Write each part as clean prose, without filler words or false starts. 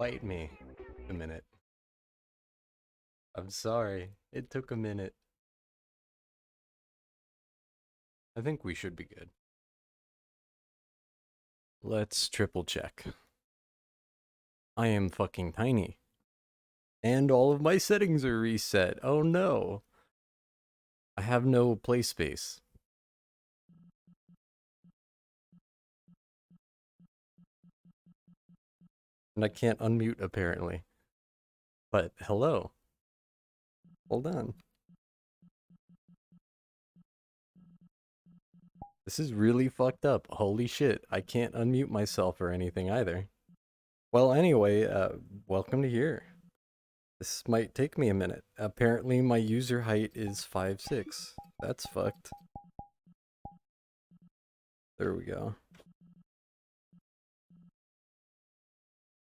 Bite me a minute. I'm sorry. It took a minute. I think we should be good. Let's triple check. I am fucking tiny. And all of my settings are reset. Oh no. I have no play space. And I can't unmute apparently. But hello. Hold on. This is really fucked up. Holy shit. I can't unmute myself or anything either. Well, anyway, welcome to here. This might take me a minute. Apparently my user height is 5'6". That's fucked. There we go.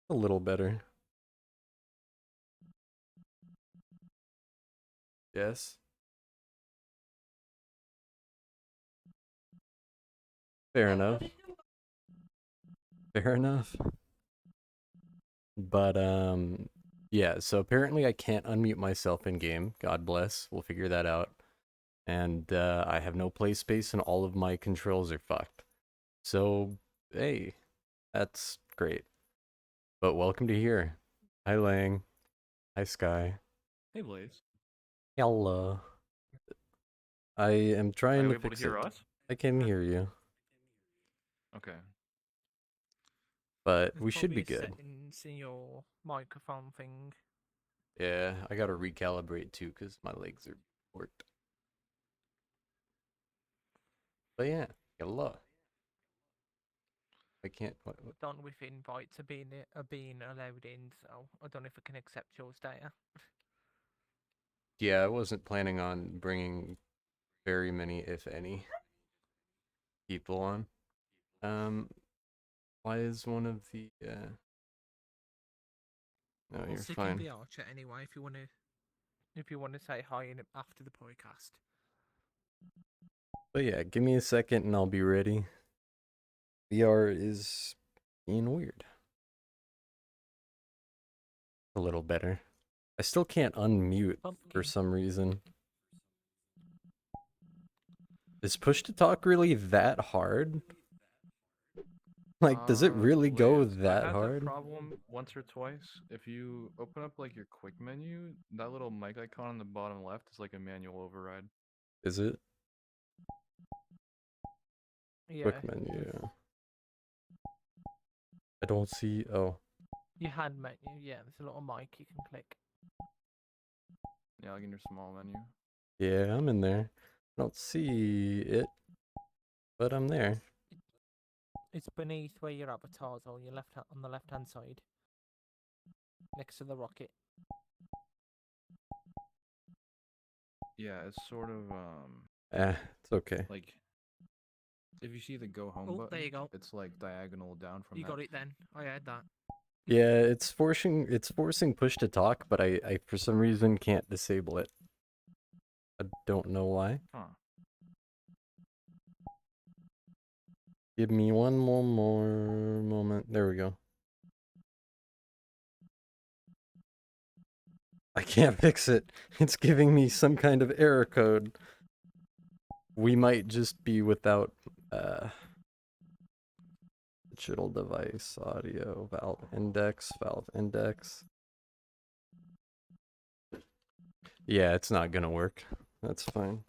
A little better. Yes. Fair enough. Fair enough. But, yeah, so apparently I can't unmute myself in game. God bless. We'll figure that out. And, I have no play space and all of my controls are fucked. So, hey, that's great. But welcome to here. Hi, Lang. Hi, Sky. Hey, Blaze. Hello. I am Are trying you to able to fix hear it. us? I can hear you, Okay. but There's we should be probably a good. settings in your microphone thing. Yeah, I gotta recalibrate too because my legs are worked. But yeah, hello. I can't. What? Done with invites are being allowed in, so I don't know if I can accept yours data. Yeah, I wasn't planning on bringing very many, if any, people on. Why is one of the? No, you're Stick in fine. VR chat anyway if you want to say hi after the podcast. But yeah, give me a second and I'll be ready. VR is being weird. A little better. I still can't unmute for some reason. Is push to talk really that hard? Like, does it really go Blaze, I that had that hard? problem once or twice. If you open up like your quick menu, that little mic icon on the bottom left is like a manual override. Is it? Yeah. Quick menu. I don't see. Oh. Your hand menu, yeah, there's a little mic you can click. Yeah, like in your small menu. Yeah, I'm in there. I don't see it, but I'm there. It's beneath where your avatar's on your on the left hand side, next to the rocket. Yeah, it's sort of It's okay. like if you see the go home button, there you go. it's like diagonal down from You that. got it then. I had that. Yeah, it's forcing push to talk, but I for some reason can't disable it. I don't know why. Huh. Give me one more moment. There we go. I can't fix it. It's giving me some kind of error code. We might just be without digital device audio valve index. Yeah, it's not gonna work. That's fine.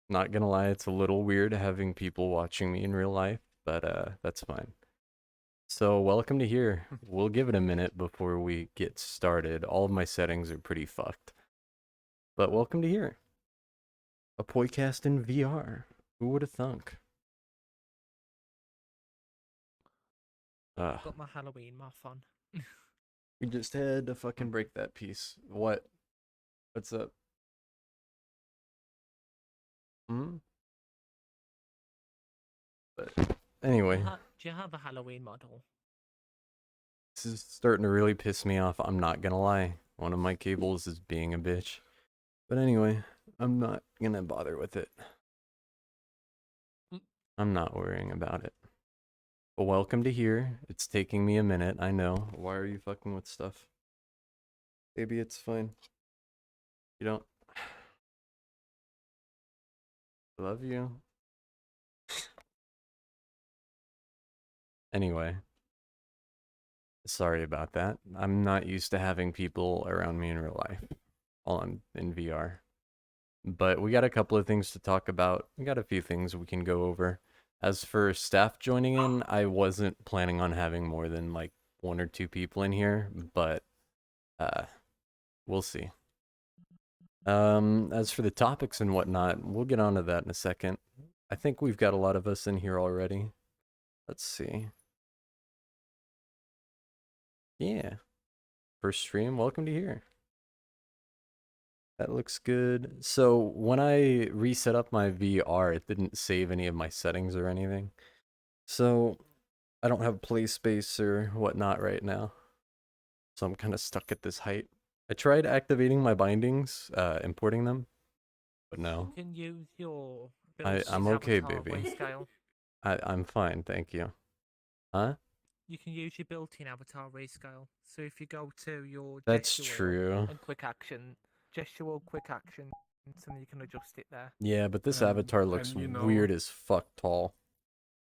Not gonna lie, it's a little weird having people watching me in real life, but that's fine. So welcome to here. We'll give it a minute before we get started. All of my settings are pretty fucked. But welcome to here. A Poicast in VR. Who would have thunk? Got my Halloween muff on. We just had to fucking break that piece. What? What's up? Hmm? But anyway. Do you have a Halloween model? This is starting to really piss me off. I'm not gonna lie. One of my cables is being a bitch. But anyway, I'm not gonna bother with it. I'm not worrying about it. Well, welcome to here. It's taking me a minute, I know. Why are you fucking with stuff? Maybe it's fine. You don't. Love you. Anyway, sorry about that. I'm not used to having people around me in real life while I'm in VR. But we got a couple of things to talk about. We got a few things we can go over. As for staff joining in, I wasn't planning on having more than like 1 or 2 people in here, but uh we'll see. As for the topics and whatnot, we'll get onto that in a second. I think we've got a lot of us in here already. Let's see. Yeah. First stream, welcome to here. That looks good. So when I reset up my VR, it didn't save any of my settings or anything. So I don't have play space or whatnot right now. So I'm kind of stuck at this height. I tried activating my bindings, importing them, but no. You can use your I'm built-in okay, avatar baby. rescale. I'm fine, thank you. Huh? You can use your built-in avatar rescale. So if you go to your That's gesture wheel true. and quick action, gesture wheel, quick action, and you can adjust it there. Yeah, but this And- avatar looks and, you know- weird as fuck tall.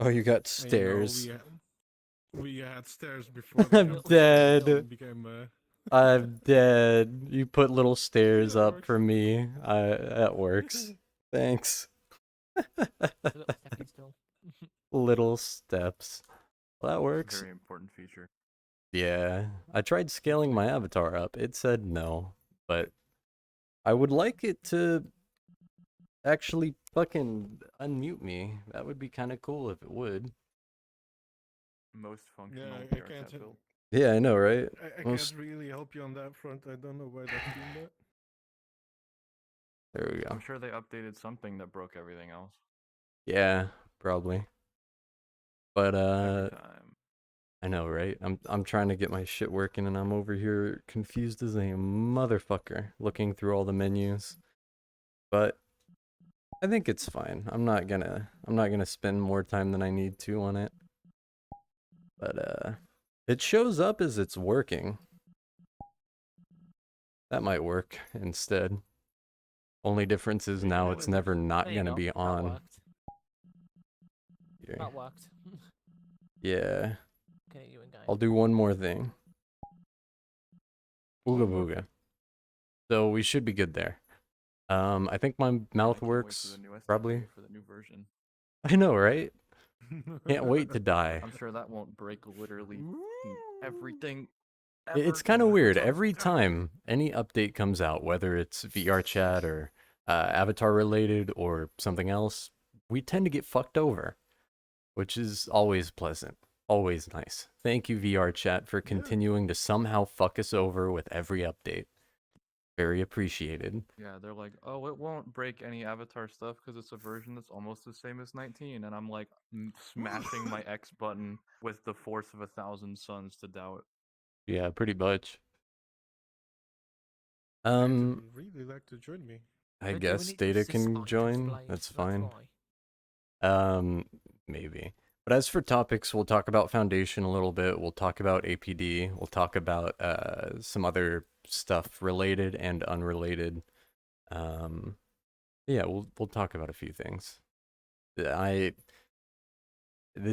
Oh, you got And, you know, stairs. we had stairs before I'm the dead. became I'm dead. You put little stairs Yeah, it up works. for me. That works. Thanks. A little stepping stool. Little steps. Well, that It's a works. very important feature. Yeah. I tried scaling my avatar up. It said no. But I would like it to actually fucking unmute me. That would be kind of cool if it would. Most functional Yeah, I VR can't. chat build. Yeah, I know, right? I Most... can't really help you on that front. I don't know why that's doing that. There we go. I'm sure they updated something that broke everything else. Yeah, probably. But Every time. I know, right? I'm trying to get my shit working and I'm over here confused as a motherfucker looking through all the menus. But I think it's fine. I'm not gonna spend more time than I need to on it. But it shows up as it's working. That might work instead. Only difference is now Yeah, it's it never is. not There you gonna go. be That on. worked. Here. That worked. Yeah. Okay, you and guys. I'll do one more thing. Ooga One more booga. thing. So we should be good there. I think my I mouth can't wait works for the newest probably. update for the new version. I know, right? Can't wait to die. I'm sure that won't break literally everything. It's ever. kind of Yeah, weird. it's all Every kind of- time any update comes out, whether it's VR chat or avatar related or something else, we tend to get fucked over, which is always pleasant. Always nice. Thank you, VR chat, for Yeah. continuing to somehow fuck us over with every update. Very appreciated. Yeah, they're like, oh, it won't break any Avatar stuff because it's a version that's almost the same as 19. And I'm like smashing my X button with the force of 1,000 suns to doubt. Yeah, pretty much. I'd Um, really like to join me. I We're guess doing it Data just to can spite join. Blade, That's fine. why. Maybe. But as for topics, we'll talk about Foundation a little bit. We'll talk about APD. We'll talk about some other stuff related and unrelated. Yeah, we'll talk about a few things. This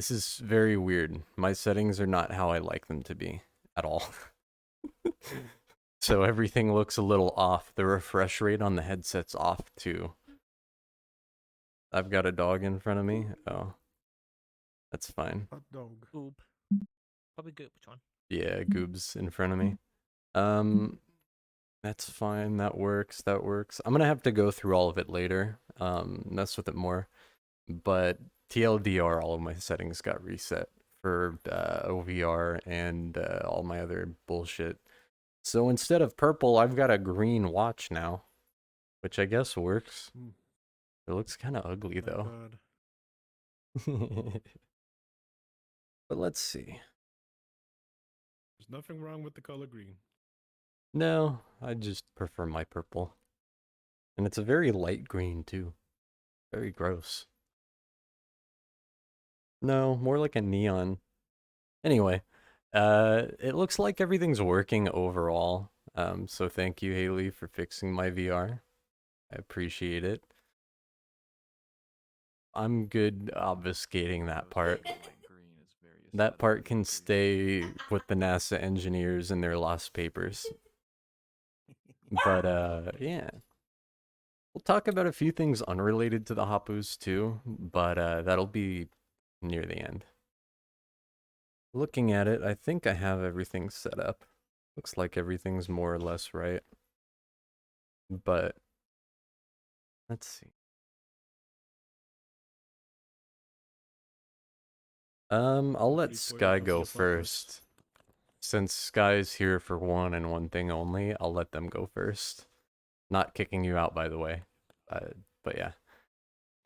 is very weird. My settings are not how I like them to be at all. So everything looks a little off. The refresh rate on the headset's off too. I've got a dog in front of me. Oh. That's fine. Hot dog. Goob. Probably Goop, which one? Yeah, Goob's in front of me. That's fine. That works. That works. I'm gonna have to go through all of it later. Mess with it more. But TLDR, all of my settings got reset for OVR and all my other bullshit. So instead of purple, I've got a green watch now, which I guess works. Hmm. It looks kind of ugly My though. God. But let's see. There's nothing wrong with the color green. No, I just prefer my purple. And it's a very light green too. Very gross. No, more like a neon. Anyway, it looks like everything's working overall. So thank you, Haley, for fixing my VR. I appreciate it. I'm good obfuscating that part. The light green is very That part aesthetically can pleasing. stay with the NASA engineers and their lost papers. But yeah. We'll talk about a few things unrelated to the Hapus too, but that'll be near the end. Looking at it, I think I have everything set up. Looks like everything's more or less right. But let's see. I'll let Hopefully Sky Poicast go will follow us. first. Since Sky's here for one and one thing only, I'll let them go first. Not kicking you out, by the way. But yeah,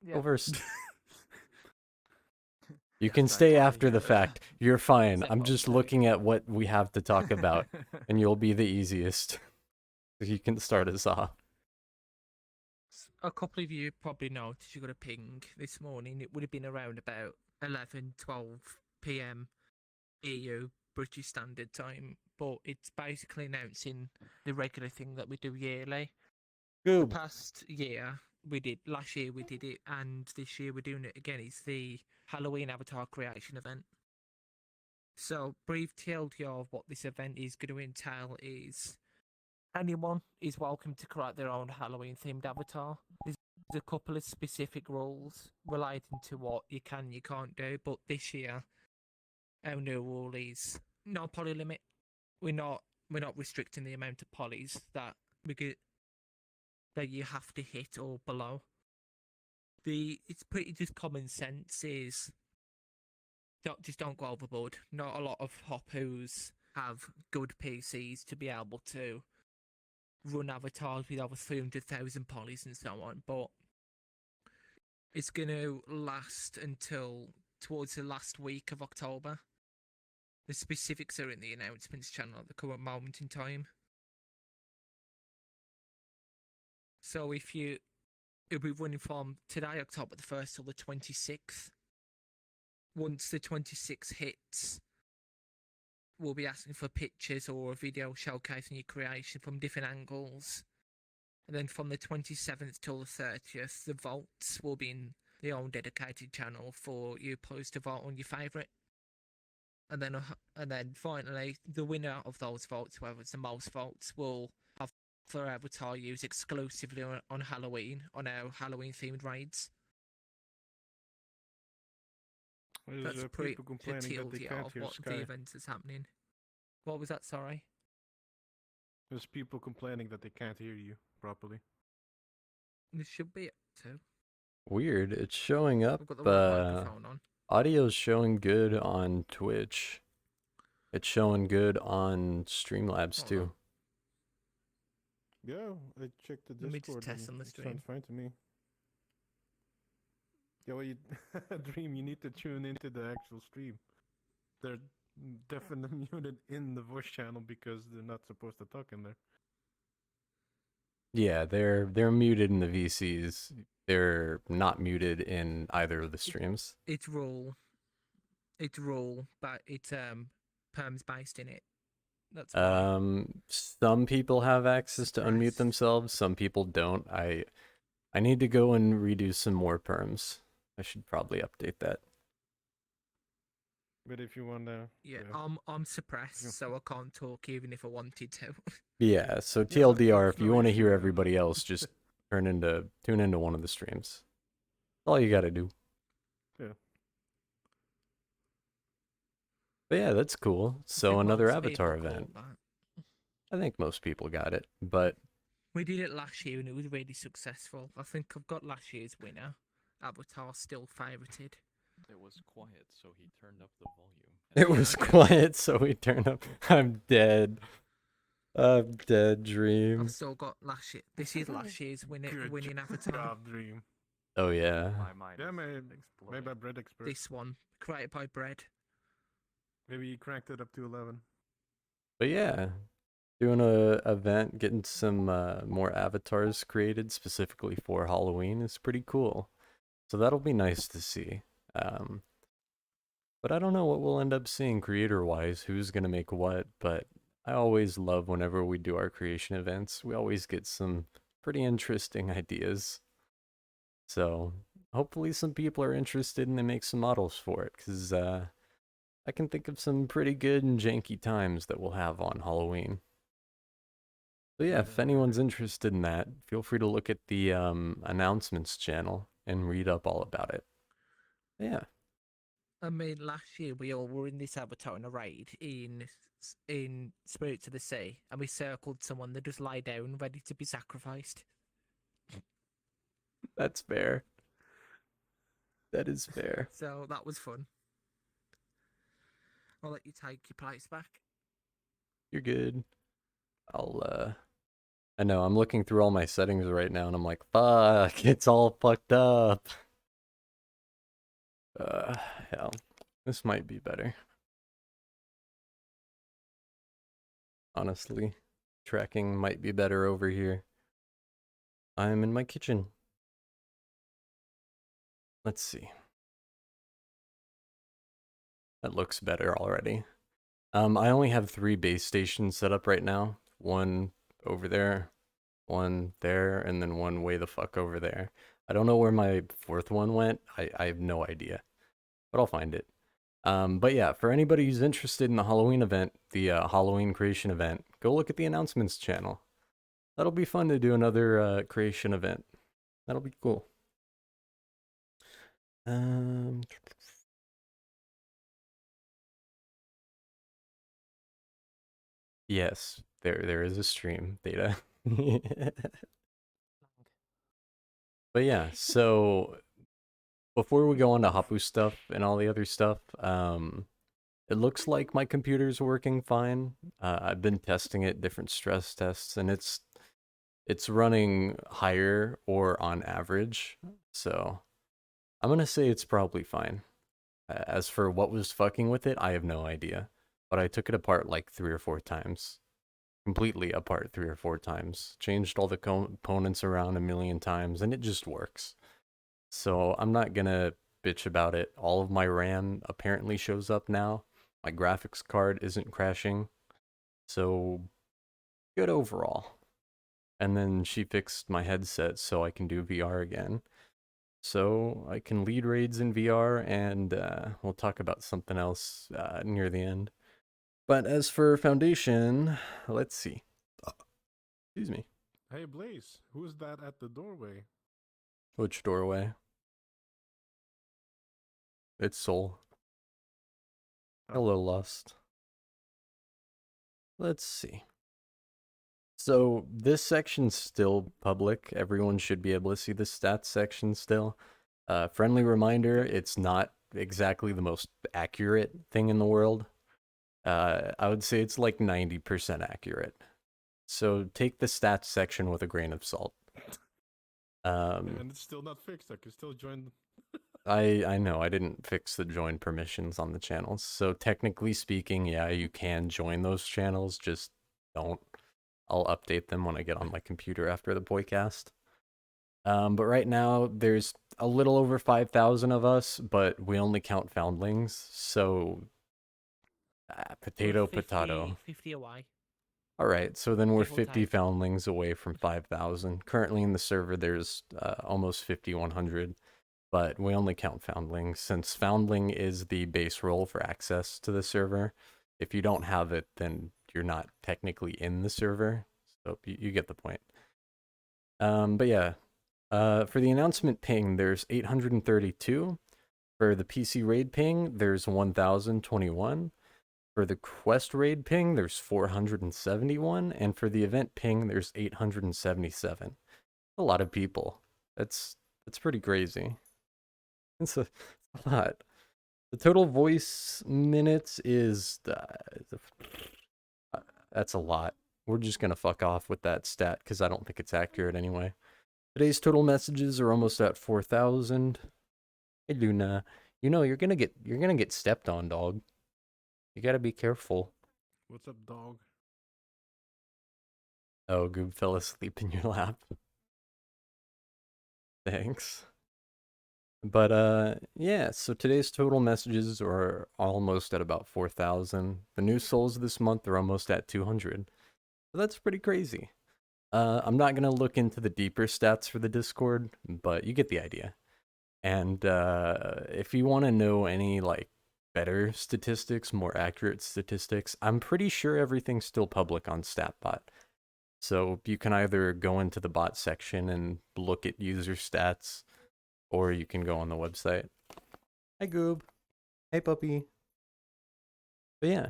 go first. You can Sky, stay follow after the you. fact. You're fine. Step I'm up, just boy. looking at what we have to talk about, and you'll be the easiest. You can start us off. A couple of you probably noticed you got a ping this morning. It would have been around about 11, 12 p.m. EU British Standard Time, but it's basically announcing the regular thing that we do yearly. The Goob. past year last year we did it, and this year we're doing it again. It's the Halloween Avatar Creation event. So, brief TLDR of what this event is going to entail is anyone is welcome to create their own Halloween themed avatar. There's a couple of specific rules relating to what you can, you can't do, but this year our new rule is no poly limit. We're not restricting the amount of polys that we get that you have to hit or below. It's pretty just common sense is don't go overboard. Not a lot of hoppers have good PCs to be able to run avatars with over 300,000 polys and so on, but it's going to last until towards the last week of October. The specifics are in the announcements channel at the current moment in time. So it'll be running from today, October the 1st, till the 26th. Once the 26th hits, we'll be asking for pictures or a video showcasing your creation from different angles. And then from the 27th till the 30th, the votes will be in the own dedicated channel for you players to vote on your favourite. And then finally, the winner of those votes, whoever's the most votes, will have their avatar used exclusively on Halloween, on our Halloween themed raids. There's That's pretty people the complaining that they TLDR can't of hear what Sky. the event is happening. What was that, sorry? There's people complaining that they can't hear you properly. This should be it too. Weird. It's showing up. I've got the right microphone on. Audio's showing good on Twitch. It's showing good on Streamlabs Hold too. on. Yeah, I checked the Let me just Discord. test and on the it stream. sounds fine to me. Yeah, well, Dream, you need to tune into the actual stream. They're definitely muted in the voice channel because they're not supposed to talk in there. Yeah, they're muted in the VCs. They're not muted in either of the streams. It's rule, but it's perms based in it. That's why. Some people have access to unmute Suppressed. themselves. Some people don't. I need to go and redo some more perms. I should probably update that. But if you want to... Yeah, I'm suppressed, so I can't talk even if I wanted to. Yeah, so Yeah, no, TLDR, it's if you no want to issue, hear everybody else, just tune into one of the streams. All you gotta do. Yeah. But yeah, that's cool. I So think another most Avatar people caught event. that. I think most people got it, but We did it last year and it was really successful. I think I've got last year's winner. Avatar still favorited. It was quiet, so he turned up the volume. it was quiet, so we turned up. I'm dead. I'm dead, Dream. I've still got last year. This is last year's winning Avatar. job, Dream. Oh yeah. My mind Yeah, is maybe exploding. by Bread Expert. This one, created by Bread. Maybe you cranked it up to 11. But yeah, doing a event, getting some more avatars created specifically for Halloween is pretty cool. So that'll be nice to see. But I don't know what we'll end up seeing creator-wise, who's gonna make what, but I always love whenever we do our creation events. We always get some pretty interesting ideas. So hopefully some people are interested and they make some models for it, because I can think of some pretty good and janky times that we'll have on Halloween. So yeah, if anyone's interested in that, feel free to look at the announcements channel and read up all about it. Yeah. I mean, last year we all were in this avatar in a raid in Spirits of the Sea, and we circled someone that just lie down, ready to be sacrificed. That's fair. That is fair. So that was fun. I'll let you take your place back. You're good. I know, I'm looking through all my settings right now and I'm like, fuck, it's all fucked up. Hell, this might be better. Honestly, tracking might be better over here. I'm in my kitchen. Let's see. That looks better already. I only have 3 base stations set up right now. One over there, one there, and then one way the fuck over there. I don't know where my 4th one went. I have no idea, but I'll find it. But yeah, for anybody who's interested in the Halloween event, the Halloween creation event, go look at the announcements channel. That'll be fun to do another creation event. That'll be cool. Yes, there is a stream data. But yeah, so before we go on to Hapu stuff and all the other stuff, it looks like my computer's working fine. I've been testing it, different stress tests, and it's running higher or on average. So I'm gonna say it's probably fine. As for what was fucking with it, I have no idea. But I took it apart like 3 or 4 times. Completely apart 3 or 4 times. Changed all the components around a million times, and it just works. So I'm not gonna bitch about it. All of my RAM apparently shows up now. My graphics card isn't crashing. So good overall. And then she fixed my headset so I can do VR again. So I can lead raids in VR, and we'll talk about something else near the end. But as for Foundation, let's see. Excuse me. Hey Blaze, who's that at the doorway? Which doorway? It's Soul. Hello, Lust. Let's see. So this section's still public. Everyone should be able to see the stats section still. Friendly reminder, it's not exactly the most accurate thing in the world. I would say it's like 90% accurate. So take the stats section with a grain of salt. And it's still not fixed. I can still join. I know I didn't fix the join permissions on the channels. So technically speaking, yeah, you can join those channels, just don't. I'll update them when I get on my computer after the Poicast. But right now there's a little over 5,000 of us, but we only count foundlings. So potato, potato. 50 away. All right, so then we're Give or 50 take. foundlings away from 5,000. Currently in the server, there's almost 5,100, but we only count foundlings since foundling is the base role for access to the server. If you don't have it, then you're not technically in the server. So you get the point. But yeah, for the announcement ping, there's 832. For the PC raid ping, there's 1,021. For the quest raid ping, there's 471, and for the event ping, there's 877. A lot of people. That's pretty crazy. It's a lot. The total voice minutes is that's a lot. We're just gonna fuck off with that stat because I don't think it's accurate anyway. Today's total messages are almost at 4,000. Hey Luna, you know you're gonna get stepped on, dog. You gotta be careful. What's up, dog? Oh, Goob fell asleep in your lap. Thanks. But yeah, so today's total messages are almost at about 4,000. The new souls this month are almost at 200. So that's pretty crazy. I'm not gonna look into the deeper stats for the Discord, but you get the idea. And if you want to know any like better statistics, more accurate statistics, I'm pretty sure everything's still public on StatBot. So you can either go into the bot section and look at user stats, or you can go on the website. Hi Goob. Hey puppy. But yeah.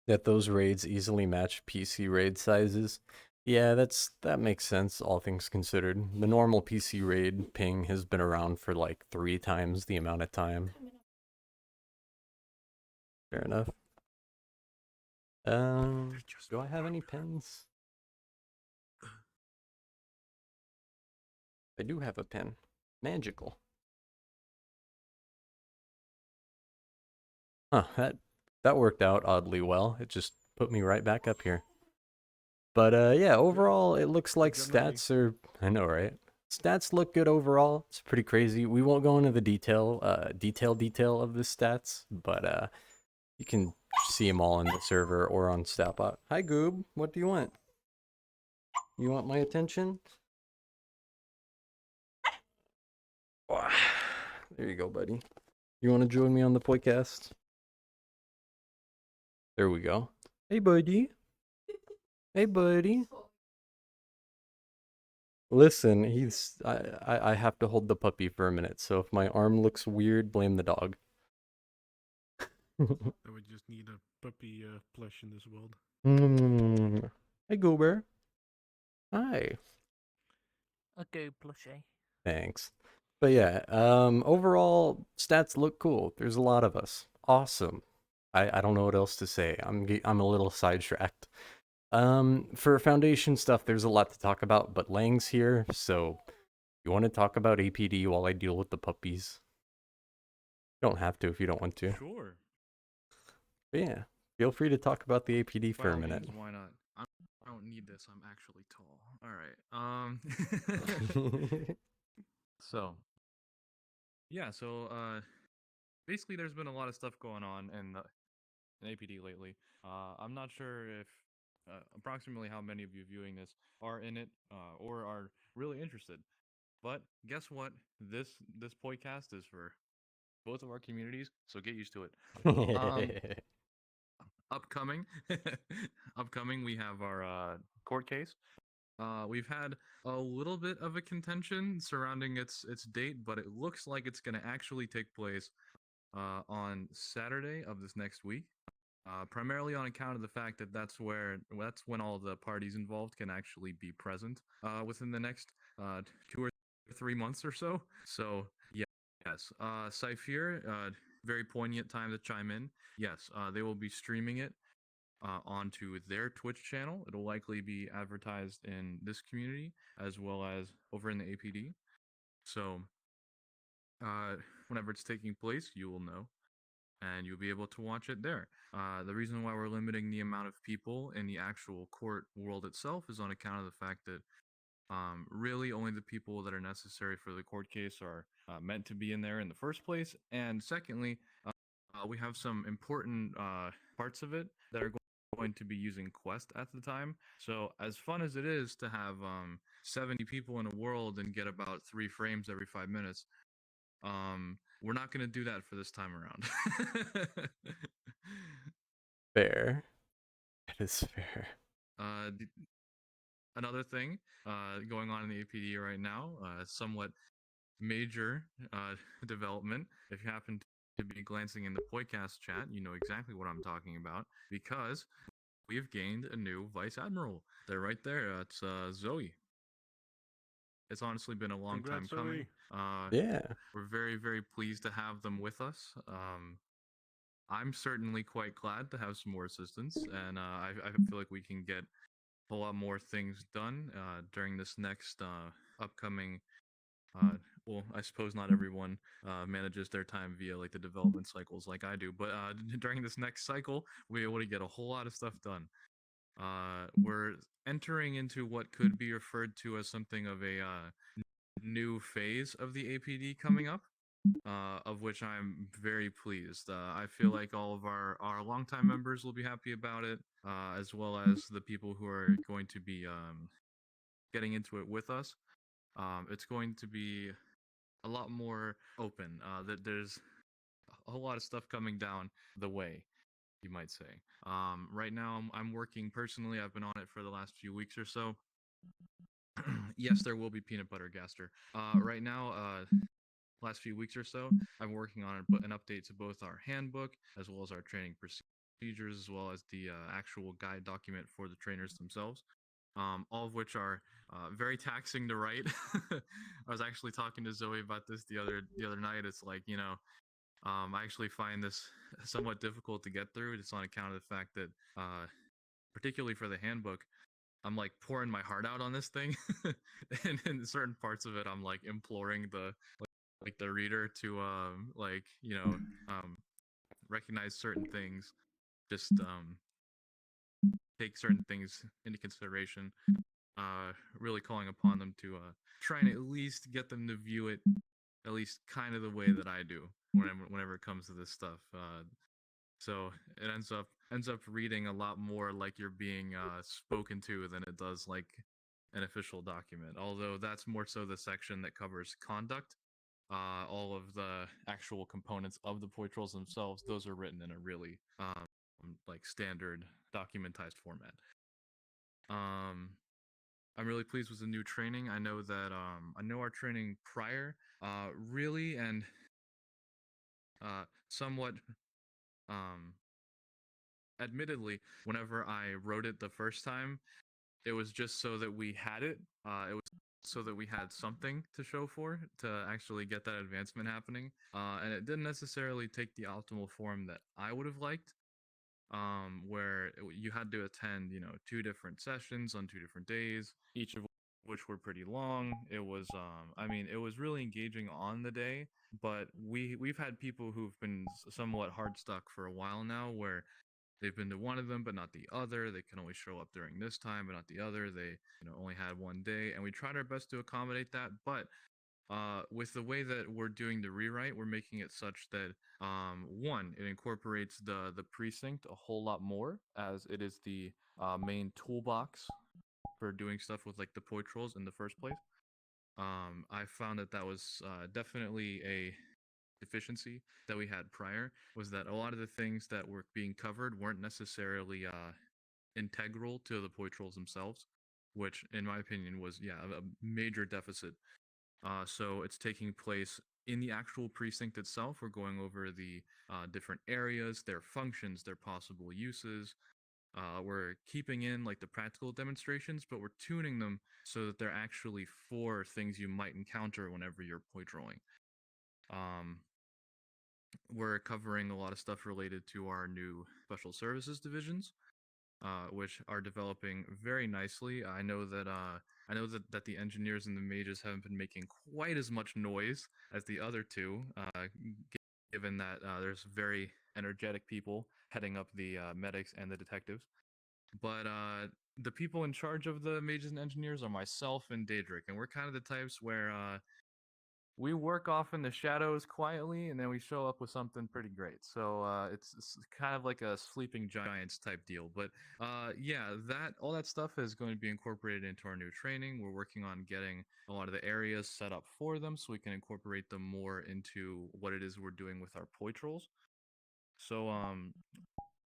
That those raids easily match PC raid sizes. Yeah, that makes sense, all things considered. The normal PC raid ping has been around for like 3 times the amount of time. Fair enough. Do I have any pens? I do have a pen. Magical. Huh, that worked out oddly well. It just put me right back up here. But yeah, overall it looks like Good night. stats are, I know, right? Stats look good overall. It's pretty crazy. We won't go into the detail of the stats, but you can see them all in the server or on StatBot. Hi Goob, what do you want? You want my attention? There you go, buddy. You want to join me on the Poicast? There we go. Hey, buddy. Hey, buddy. Listen, I have to hold the puppy for a minute, so if my arm looks weird, blame the dog. I would just need a puppy plush in this world. Hey, Goober. Hi. A go plushie. Thanks. But yeah, overall stats look cool. There's a lot of us. Awesome. I don't know what else to say. I'm a little sidetracked. For foundation stuff, there's a lot to talk about, but Lang's here, so you want to talk about APD while I deal with the puppies? You don't have to if you don't want to. Sure. But yeah, feel free to talk about the APD for By a all minute. means, why not? I don't need this. I'm actually tall. All right. So, yeah. So, basically, there's been a lot of stuff going on in APD lately. I'm not sure if approximately how many of you viewing this are in it or are really interested. But guess what? This podcast is for both of our communities, so get used to it. Upcoming, upcoming, we have our court case. We've had a little bit of a contention surrounding its date, but it looks like it's going to actually take place on Saturday of this next week. Primarily on account of the fact that that's when all the parties involved can actually be present within the next 2 or 3 months or so. So yes, Cypher, very poignant time to chime in. Yes, they will be streaming it onto their Twitch channel. It'll likely be advertised in this community as well as over in the APD. So whenever it's taking place, you will know and you'll be able to watch it there. The reason why we're limiting the amount of people in the actual court world itself is on account of the fact that really only the people that are necessary for the court case are meant to be in there in the first place. And secondly, we have some important parts of it that are going to be using Quest at the time. So as fun as it is to have 70 people in a world and get about 3 frames every 5 minutes, we're not going to do that for this time around. Fair. It is fair. Another thing going on in the APD right now, somewhat major development. If you happen to be glancing in the Poicast chat, you know exactly what I'm talking about because we've gained a new Vice Admiral. They're right there. It's Zoe. It's honestly been a long Congrats, time coming. Yeah. We're very, very pleased to have them with us. I'm certainly quite glad to have some more assistance, and I feel like we can get a lot more things done during this next upcoming. Well, I suppose not everyone manages their time via like the development cycles like I do, but during this next cycle, we're able to get a whole lot of stuff done. We're entering into what could be referred to as something of a new phase of the APD coming up, of which I'm very pleased. I feel like all of our longtime members will be happy about it, as well as the people who are going to be getting into it with us. It's going to be a lot more open. That there's a whole lot of stuff coming down the way, you might say. Right now, I'm working personally. I've been on it for the last few weeks or so. Yes, there will be peanut butter gaster. Right now, last few weeks or so, I'm working on an update to both our handbook as well as our training procedures, as well as the actual guide document for the trainers themselves. All of which are very taxing to write. I was actually talking to Zoe about this the other night. It's like, I actually find this somewhat difficult to get through, just on account of the fact that, particularly for the handbook, I'm like pouring my heart out on this thing, and in certain parts of it, I'm like imploring the reader to recognize certain things, just take certain things into consideration. Really calling upon them to try and at least get them to view it at least kind of the way that I do whenever it comes to this stuff. So it ends up reading a lot more like you're being spoken to than it does like an official document. Although that's more so the section that covers conduct. All of the actual components of the poitrels themselves, those are written in a really like standard documentized format. I'm really pleased with the new training. I know that I know our training prior really and somewhat admittedly, whenever I wrote it the first time, it was just so that we had it. It was so that we had something to show for to actually get that advancement happening. And it didn't necessarily take the optimal form that I would have liked. Where you had to attend, 2 different sessions on 2 different days, each of which were pretty long. It was, it was really engaging on the day, but we've had people who've been somewhat hard stuck for a while now, where they've been to one of them but not the other. They can only show up during this time but not the other. They, only had one day, and we tried our best to accommodate that, but with the way that we're doing the rewrite, we're making it such that one, it incorporates the precinct a whole lot more, as it is the main toolbox for doing stuff with like the poitrels in the first place. I found that was definitely a deficiency that we had prior, was that a lot of the things that were being covered weren't necessarily integral to the poitrels themselves, which in my opinion was, yeah, a major deficit. So it's taking place in the actual precinct itself. We're going over the different areas, their functions, their possible uses. We're keeping in like the practical demonstrations, but we're tuning them so that they're actually for things you might encounter whenever you're poitroling. We're covering a lot of stuff related to our new special services divisions, which are developing very nicely. I know that the engineers and the mages haven't been making quite as much noise as the other two, given that there's very energetic people heading up the medics and the detectives. But the people in charge of the mages and engineers are myself and Daedric, and we're kind of the types where we work off in the shadows quietly, and then we show up with something pretty great. So it's kind of like a sleeping giants type deal. But yeah, that all that stuff is going to be incorporated into our new training. We're working on getting a lot of the areas set up for them, so we can incorporate them more into what it is we're doing with our poitrels. So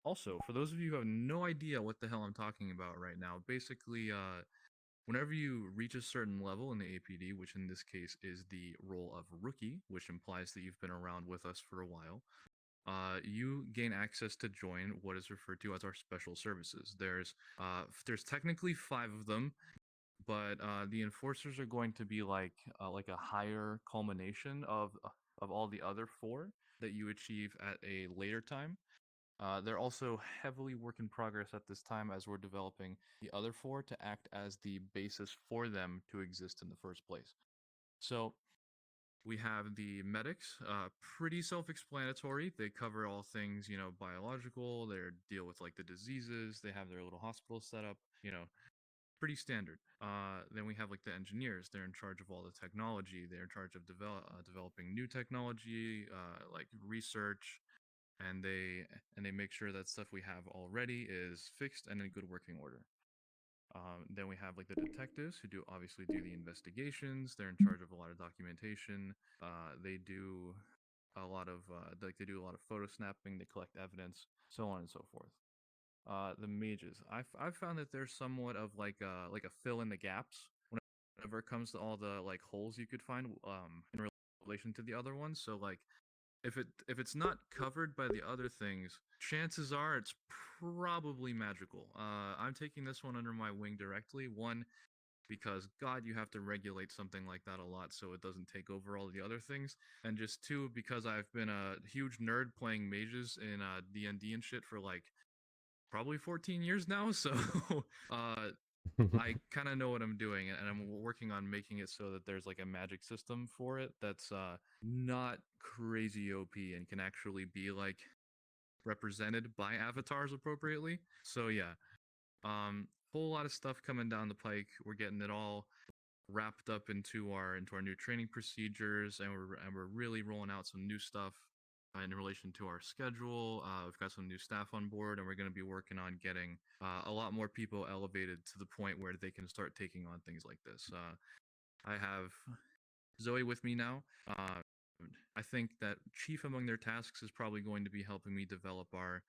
also, for those of you who have no idea what the hell I'm talking about right now, basically whenever you reach a certain level in the APD, which in this case is the role of rookie, which implies that you've been around with us for a while, you gain access to join what is referred to as our special services. There's technically 5 of them, but the enforcers are going to be like a higher culmination of all the other 4 that you achieve at a later time. They're also heavily work in progress at this time, as we're developing the other 4 to act as the basis for them to exist in the first place. So we have the medics, pretty self-explanatory. They cover all things, biological. They deal with like the diseases. They have their little hospital set up, pretty standard. Then we have like the engineers. They're in charge of all the technology. They're in charge of developing new technology, like research, and they make sure that stuff we have already is fixed and in good working order. Then we have like the detectives who do obviously do the investigations. They're in charge of a lot of documentation. They do a lot of they do a lot of photo snapping. They collect evidence, so on and so forth. The mages, I've found that they're somewhat of like a fill in the gaps whenever it comes to all the like holes you could find in relation to the other ones. So like if it's not covered by the other things, chances are it's probably magical. I'm taking this one under my wing directly. One, because God, you have to regulate something like that a lot so it doesn't take over all the other things, and just two, because I've been a huge nerd playing mages in D&D and shit for like probably 14 years now. So I kind of know what I'm doing, and I'm working on making it so that there's like a magic system for it that's not crazy OP and can actually be like represented by avatars appropriately. So yeah, whole lot of stuff coming down the pike. We're getting it all wrapped up into our new training procedures, and we're really rolling out some new stuff in relation to our schedule. We've got some new staff on board, and we're going to be working on getting a lot more people elevated to the point where they can start taking on things like this. I have Zoe with me now. I think that chief among their tasks is probably going to be helping me develop our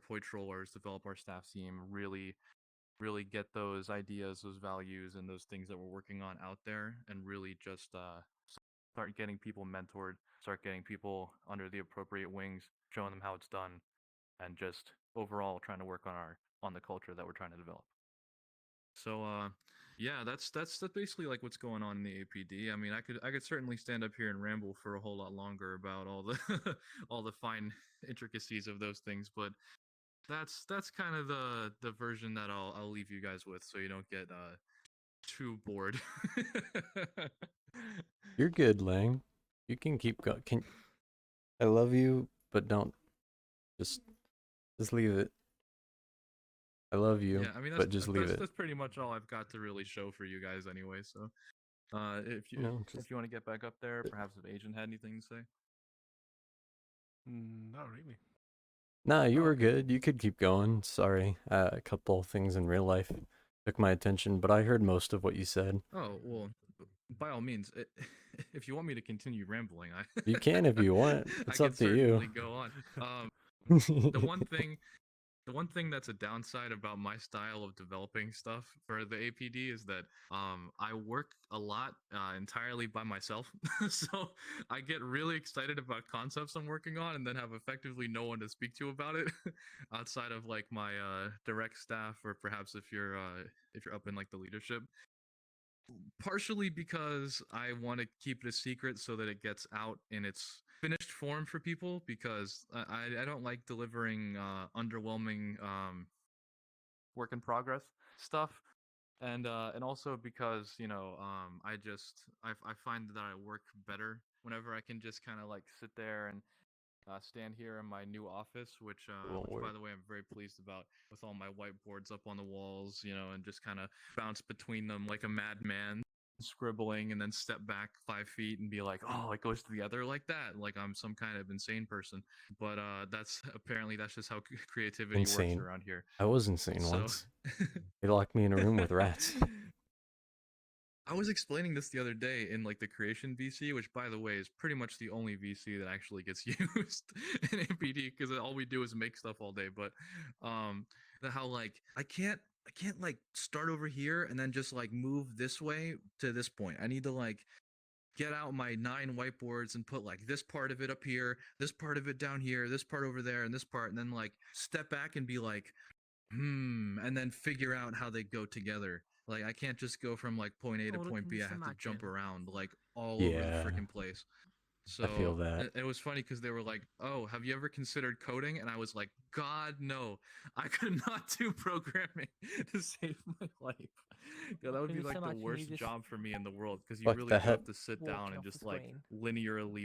poi trollers, develop our staff team, really get those ideas, those values, and those things that we're working on out there, and really just start getting people mentored, start getting people under the appropriate wings, showing them how it's done, and just overall trying to work on the culture that we're trying to develop. So yeah, that's basically like what's going on in the APD. I mean, I could certainly stand up here and ramble for a whole lot longer about all the all the fine intricacies of those things, but that's kind of the version that I'll leave you guys with, so you don't get too bored. You're good, Lang. You can keep going. I love you, but don't just leave it. I love you, Yeah, I mean but just leave it. that's pretty much all I've got to really show for you guys anyway. So, if You know, just if you want to get back up there, perhaps if Agent had anything to say. Not really. nah, you Oh, were okay. good. You could keep going. Sorry, a couple things in real life took my attention, but I heard most of what you said. Oh well, by all means, if you want me to continue rambling, You can if you want. I It's could up to you. certainly go on. The one thing the one thing that's a downside about my style of developing stuff for the APD is that I work a lot entirely by myself. So I get really excited about concepts I'm working on and then have effectively no one to speak to about it outside of like my direct staff, or perhaps if you're up in like the leadership. Partially because I want to keep it a secret so that it gets out in its finished form for people, because I don't like delivering underwhelming work in progress stuff, and also because I find that I work better whenever I can just kind of like sit there and stand here in my new office, Won't which by work. the way I'm very pleased about, with all my whiteboards up on the walls, and just kind of bounce between them like a madman, scribbling, and then step back 5 feet and be like, oh, it goes together like that, like I'm some kind of insane person. But that's just how creativity works Insane. around here. I was insane So once. They locked me in a room with rats. I was explaining this the other day in like the creation VC, which by the way is pretty much the only VC that actually gets used in APD, because all we do is make stuff all day. But how like I can't like start over here and then just like move this way to this point. I need to like get out my 9 whiteboards and put like this part of it up here, this part of it down here, this part over there, and this part, and then like step back and be like, and then figure out how they go together. Like I can't just go from like point A to All I point can B. I just have to jump imagine. around like all over the Yeah, freaking place. I feel So that. it was funny because they were like, "Oh, have you ever considered coding?" And I was like, "God, no! I could not do programming to save my life. Yeah, I that would can be just like the imagine you worst just job for me in the world, because you Fuck really do that. have to sit down walking and off the just like screen. linearly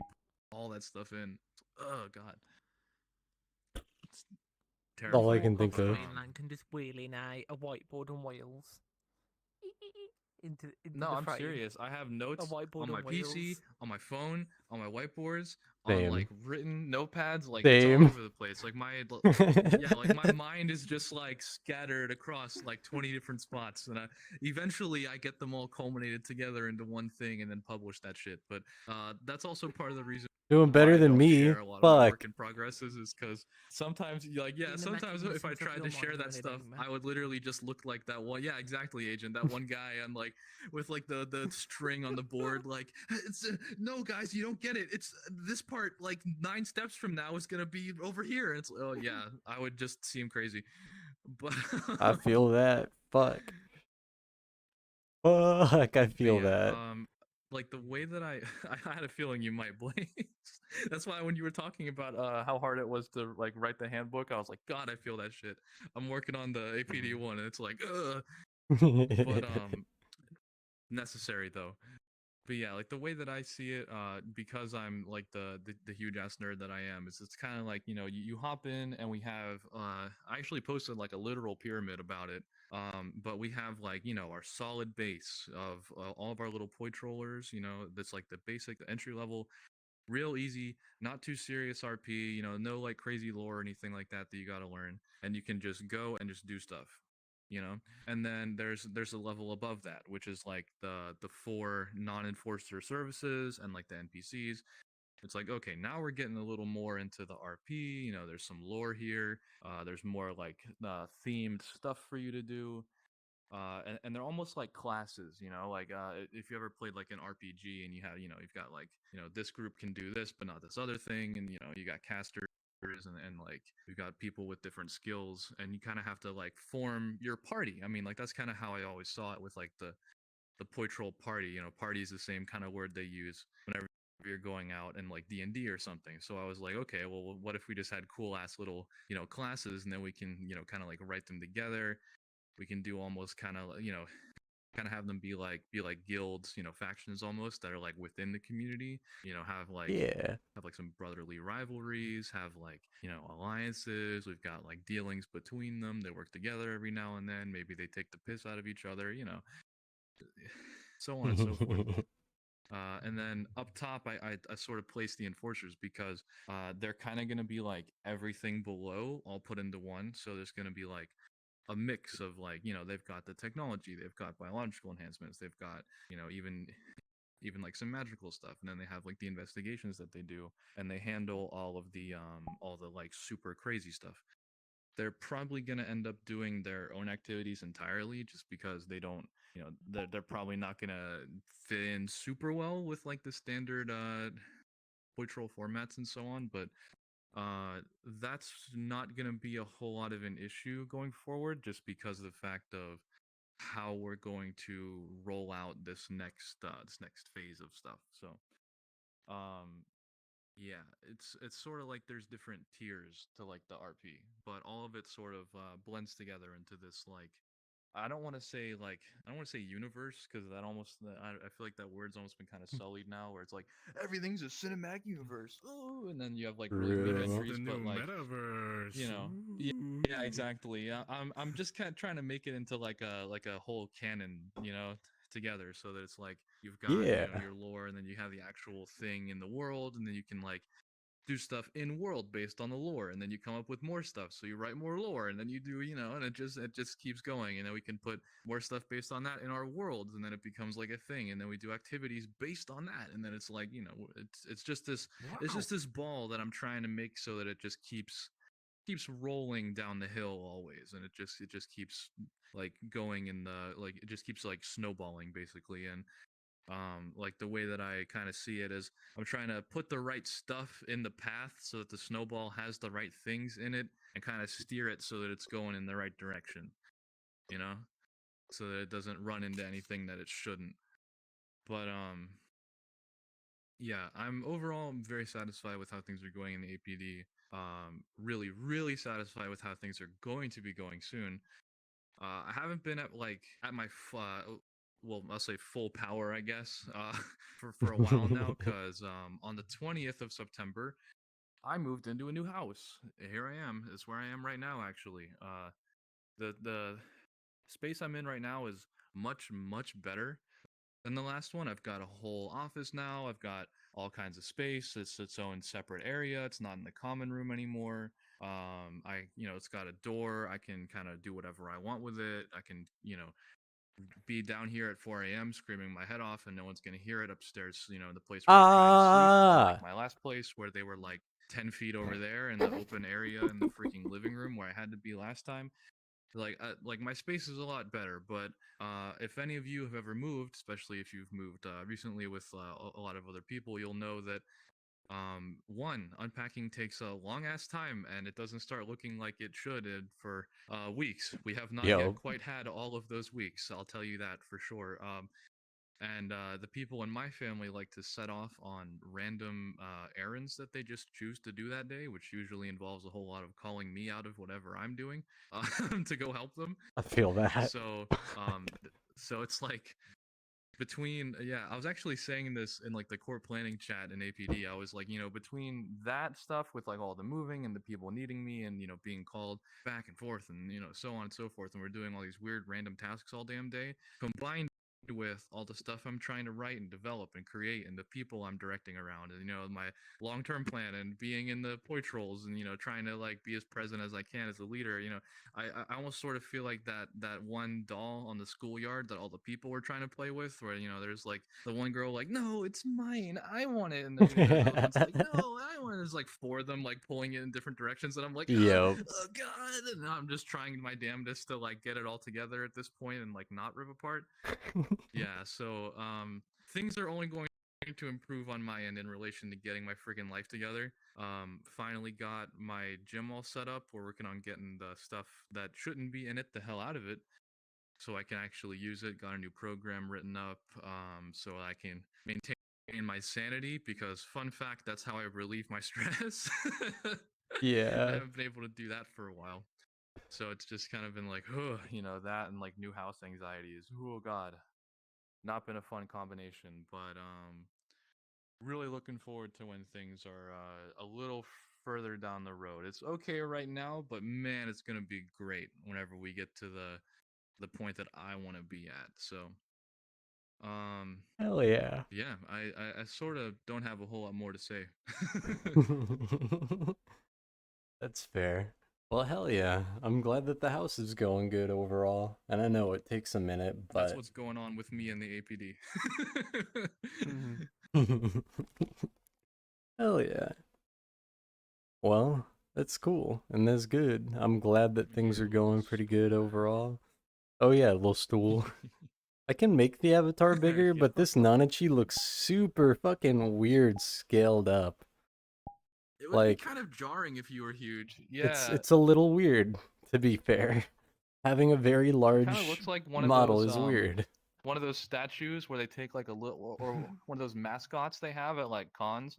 put all that stuff in. Oh God, it's All Just I terrifying. can walk off think But of. screen and can just wheel in a whiteboard and wheels. into No, the I'm frame. serious. I have A notes whiteboard on my on PC, wheels. on my phone, on my whiteboards, on Same. like written notepads. Like it's all Same. over the place. Like yeah, like my mind is just like scattered across like 20 different spots, and eventually I get them all culminated together into one thing and then publish that shit. But that's also part of the reason Doing why better I than don't me. share a lot of my work Fuck. in progresses is because sometimes In the sometimes if I magnificence of tried your to mind, share you're that an stuff, enigma. I would literally just look like that one. Yeah, exactly, agent. That one guy on like with like the string on the board. Like it's no guys, you don't get it. It's this part like 9 steps from now is gonna be over here. It's oh yeah, I would just seem crazy. But I feel that. Fuck. Fuck, I but feel yeah, that. like the way that I had a feeling you might blaze. That's why when you were talking about how hard it was to like write the handbook, I was like, God, I feel that shit. I'm working on the APD one, and it's like, but necessary though. But yeah, like the way that I see it, because I'm like the huge ass nerd that I am, is it's kind of like you hop in and we have I actually posted like a literal pyramid about it. But we have like our solid base of all of our little poi trollers. That's like the basic, the entry level, real easy, not too serious RP. No like crazy lore or anything like that that you got to learn, and you can just go and just do stuff. And then there's a level above that, which is like the four non-enforcer services and like the NPCs. It's like, okay, now we're getting a little more into the RP. There's some lore here. There's more like themed stuff for you to do. And they're almost like classes, like if you ever played like an RPG and you've got like this group can do this but not this other thing, and you got casters and like you've got people with different skills, and you kind of have to like form your party. I mean, like that's kind of how I always saw it with like the Poitrol party. Party is the same kind of word they use whenever you're going out and like D&D or something. So I was like, okay, well, what if we just had cool ass little classes, and then we can kind of like write them together. We can do almost kind of have them be like guilds, factions almost that are like within the community. Yeah. Have like some brotherly rivalries, have like alliances. We've got like dealings between them. They work together every now and then. Maybe they take the piss out of each other. So on and so forth. And then up top, I sort of place the enforcers because they're kind of going to be like everything below all put into one. So there's going to be like a mix of like they've got the technology, they've got biological enhancements, they've got even like some magical stuff, and then they have like the investigations that they do, and they handle all the like super crazy stuff. They're probably going to end up doing their own activities entirely just because they don't they're probably not going to fit in super well with like the standard Poitrol formats and so on. But that's not going to be a whole lot of an issue going forward, just because of the fact of how we're going to roll out this next phase of stuff. So, um, yeah, it's sort of like there's different tiers to like the RP, but all of it sort of blends together into this like I don't want to say universe, because that almost I feel like that word's almost been kind of sullied now, where it's like everything's a cinematic universe. Oh, and then you have like really It's True. rudimentaries, the but new like metaverse. yeah, yeah, exactly. Yeah, I'm just kind of trying to make it into like a whole canon, together, so that it's like you've got Yeah. your lore, and then you have the actual thing in the world, and then you can like do stuff in world based on the lore, and then you come up with more stuff, so you write more lore, and then you do and it just keeps going, and then we can put more stuff based on that in our worlds, and then it becomes like a thing, and then we do activities based on that, and then it's like it's just this ball that I'm trying to make so that it just keeps rolling down the hill always, and it just keeps like going in the like it just keeps like snowballing basically. And like the way that I kind of see it is I'm trying to put the right stuff in the path so that the snowball has the right things in it, and kind of steer it so that it's going in the right direction, you know, so that it doesn't run into anything that it shouldn't. But yeah, I'm very satisfied with how things are going in the APD. Really, really satisfied with how things are going to be going soon. I haven't been at my well, I'll say full power, I guess, for a while now, because on the 20th of September, I moved into a new house. Here I am. It's where I am right now, actually. The space I'm in right now is much, much better than the last one. I've got a whole office now. I've got all kinds of space. It's its own separate area. It's not in the common room anymore. It's got a door. I can kind of do whatever I want with it. I can, be down here at 4 a.m. screaming my head off, and no one's gonna hear it upstairs. The place where they're trying to sleep, unlike Ah, my last place where they were like 10 feet over there in the open area in the freaking living room where I had to be last time. Like my space is a lot better, but if any of you have ever moved, especially if you've moved recently with a lot of other people, you'll know that one, unpacking takes a long ass time and it doesn't start looking like it should for weeks. We have not yet yo, quite had all of those weeks, I'll tell you that for sure. And the people in my family like to set off on random errands that they just choose to do that day, which usually involves a whole lot of calling me out of whatever I'm doing to go help them. I feel that. So, so it's like I was actually saying this in like the court planning chat in APD. I was like, between that stuff with like all the moving and the people needing me and being called back and forth and so on and so forth, and we're doing all these weird random tasks all damn day, combined with all the stuff I'm trying to write and develop and create and the people I'm directing around and my long-term plan and being in the Poitrolls and trying to like be as present as I can as a leader. I almost sort of feel like that one doll on the schoolyard that all the people were trying to play with, where there's like the one girl like, no, it's mine, I want it, and then the other one's like, no, I want it. There's like four of them like pulling it in different directions, and I'm like, Yo, oh god, and I'm just trying my damnedest to like get it all together at this point and like not rip apart. Yeah, so things are only going to improve on my end in relation to getting my freaking life together. Finally got my gym all set up. We're working on getting the stuff that shouldn't be in it the hell out of it, so I can actually use it. Got a new program written up, so I can maintain my sanity. Because fun fact, that's how I relieve my stress. I yeah. haven't been able to do that for a while. So it's just kind of been like, oh, that and like new house anxiety is, oh god, not been a fun combination, but really looking forward to when things are a little further down the road. It's okay right now, but man, it's gonna be great whenever we get to the point that I want to be at. So, um, Hell yeah. yeah, I sort of don't have a whole lot more to say. That's fair. Well, hell yeah. I'm glad that the house is going good overall. And I know it takes a minute, That's but what's going on with me and the APD. hell yeah. Well, that's cool and that's good. I'm glad that things are going pretty good overall. Oh yeah, little stool. I can make the avatar bigger, but this Nanachi looks super fucking weird scaled up. It would be Like kind of jarring if you were huge. it's Yeah, it's a little weird, to be fair. Having a very it kind of large looks like model is weird. one of those statues where they take like a little, or one of those mascots they have at like cons,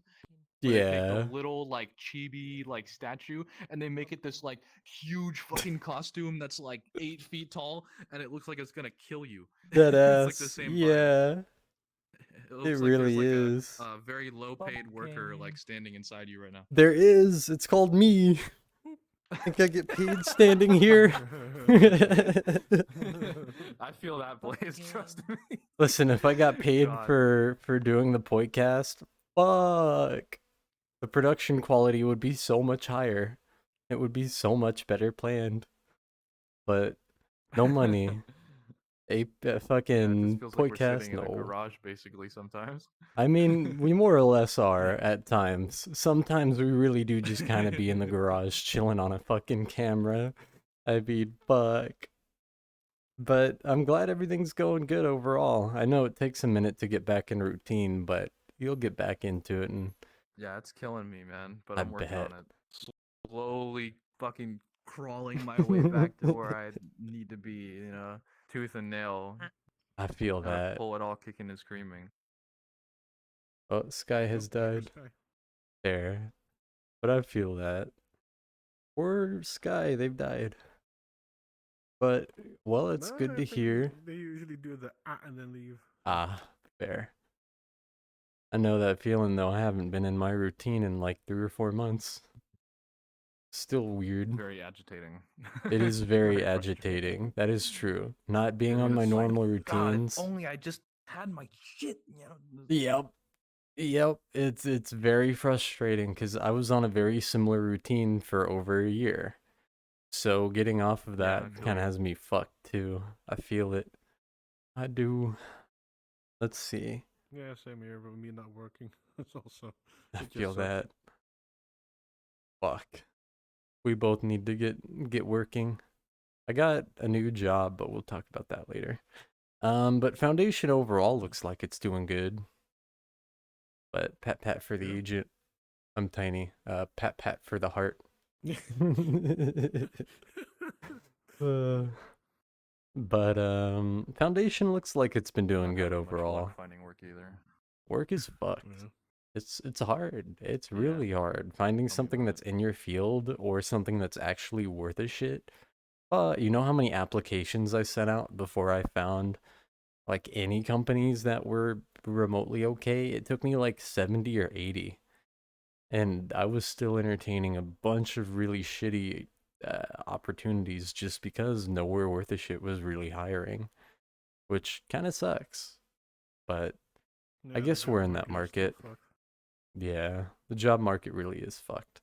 where they take the Yeah. little like chibi like statue and they make it this like huge fucking costume that's like 8 feet tall and it looks like it's gonna kill you. That It's like the ass. same vibe. Yeah. It It looks like there's really like is. a very low paid worker Fucking- like standing inside you right now. There is. It's called me. Think I get paid standing here? I feel that, Blaze. Trust me. Listen, if I got paid God. for doing the Poicast, fuck. The production quality would be so much higher. It would be so much better planned. But no money. A Yeah, it just fucking feels like we're Poicast, sitting in a no. garage basically sometimes. I mean, we more or less are at times. Sometimes we really do just kind of be in the garage chilling on a fucking camera. I mean, fuck. But I'm glad everything's going good overall. I know it takes a minute to get back in routine, but you'll get back into it, and Yeah, it's killing me, man. But I I'm working bet. on it. Slowly fucking crawling my way back to where I need to be, tooth and nail. I feel Gotta that. pull it all kicking and screaming. Oh, Sky Oh, has there goes died. Sky. There. But I feel that. Or Sky, they've died. But, well, it's No, good I to think hear. they usually do the and then leave. Ah, fair. I know that feeling though. I haven't been in my routine in like 3 or 4 months. Still weird. Very agitating. It is very frustrating. agitating. That is true. Not being It on my is. normal God, routines. if only I just had my shit, you know. Yep. Yep. It's very frustrating because I was on a very similar routine for over a year. So getting off of Yeah, I that feel kind of you. has me fucked too. I feel it. I do. Let's see. Yeah, same here. But me not working, it's also. I It feel just sucks. that. Fuck. We both need to get working. I got a new job, but we'll talk about that later. But Foundation overall looks like it's doing good. But pat for the Yeah. agent. I'm tiny. Pat for the heart. Uh, but Foundation looks like it's been doing Not good having much overall. luck finding work either. Work is fucked. Yeah. It's hard. It's Yeah. really hard finding Tell me something about that's it. in your field or something that's actually worth a shit. You know how many applications I sent out before I found like any companies that were remotely okay? It took me like 70 or 80. And I was still entertaining a bunch of really shitty opportunities just because nowhere worth a shit was really hiring, which kind of sucks. But I Yeah, the guess we're job in that market is still market. fucked. Yeah, the job market really is fucked.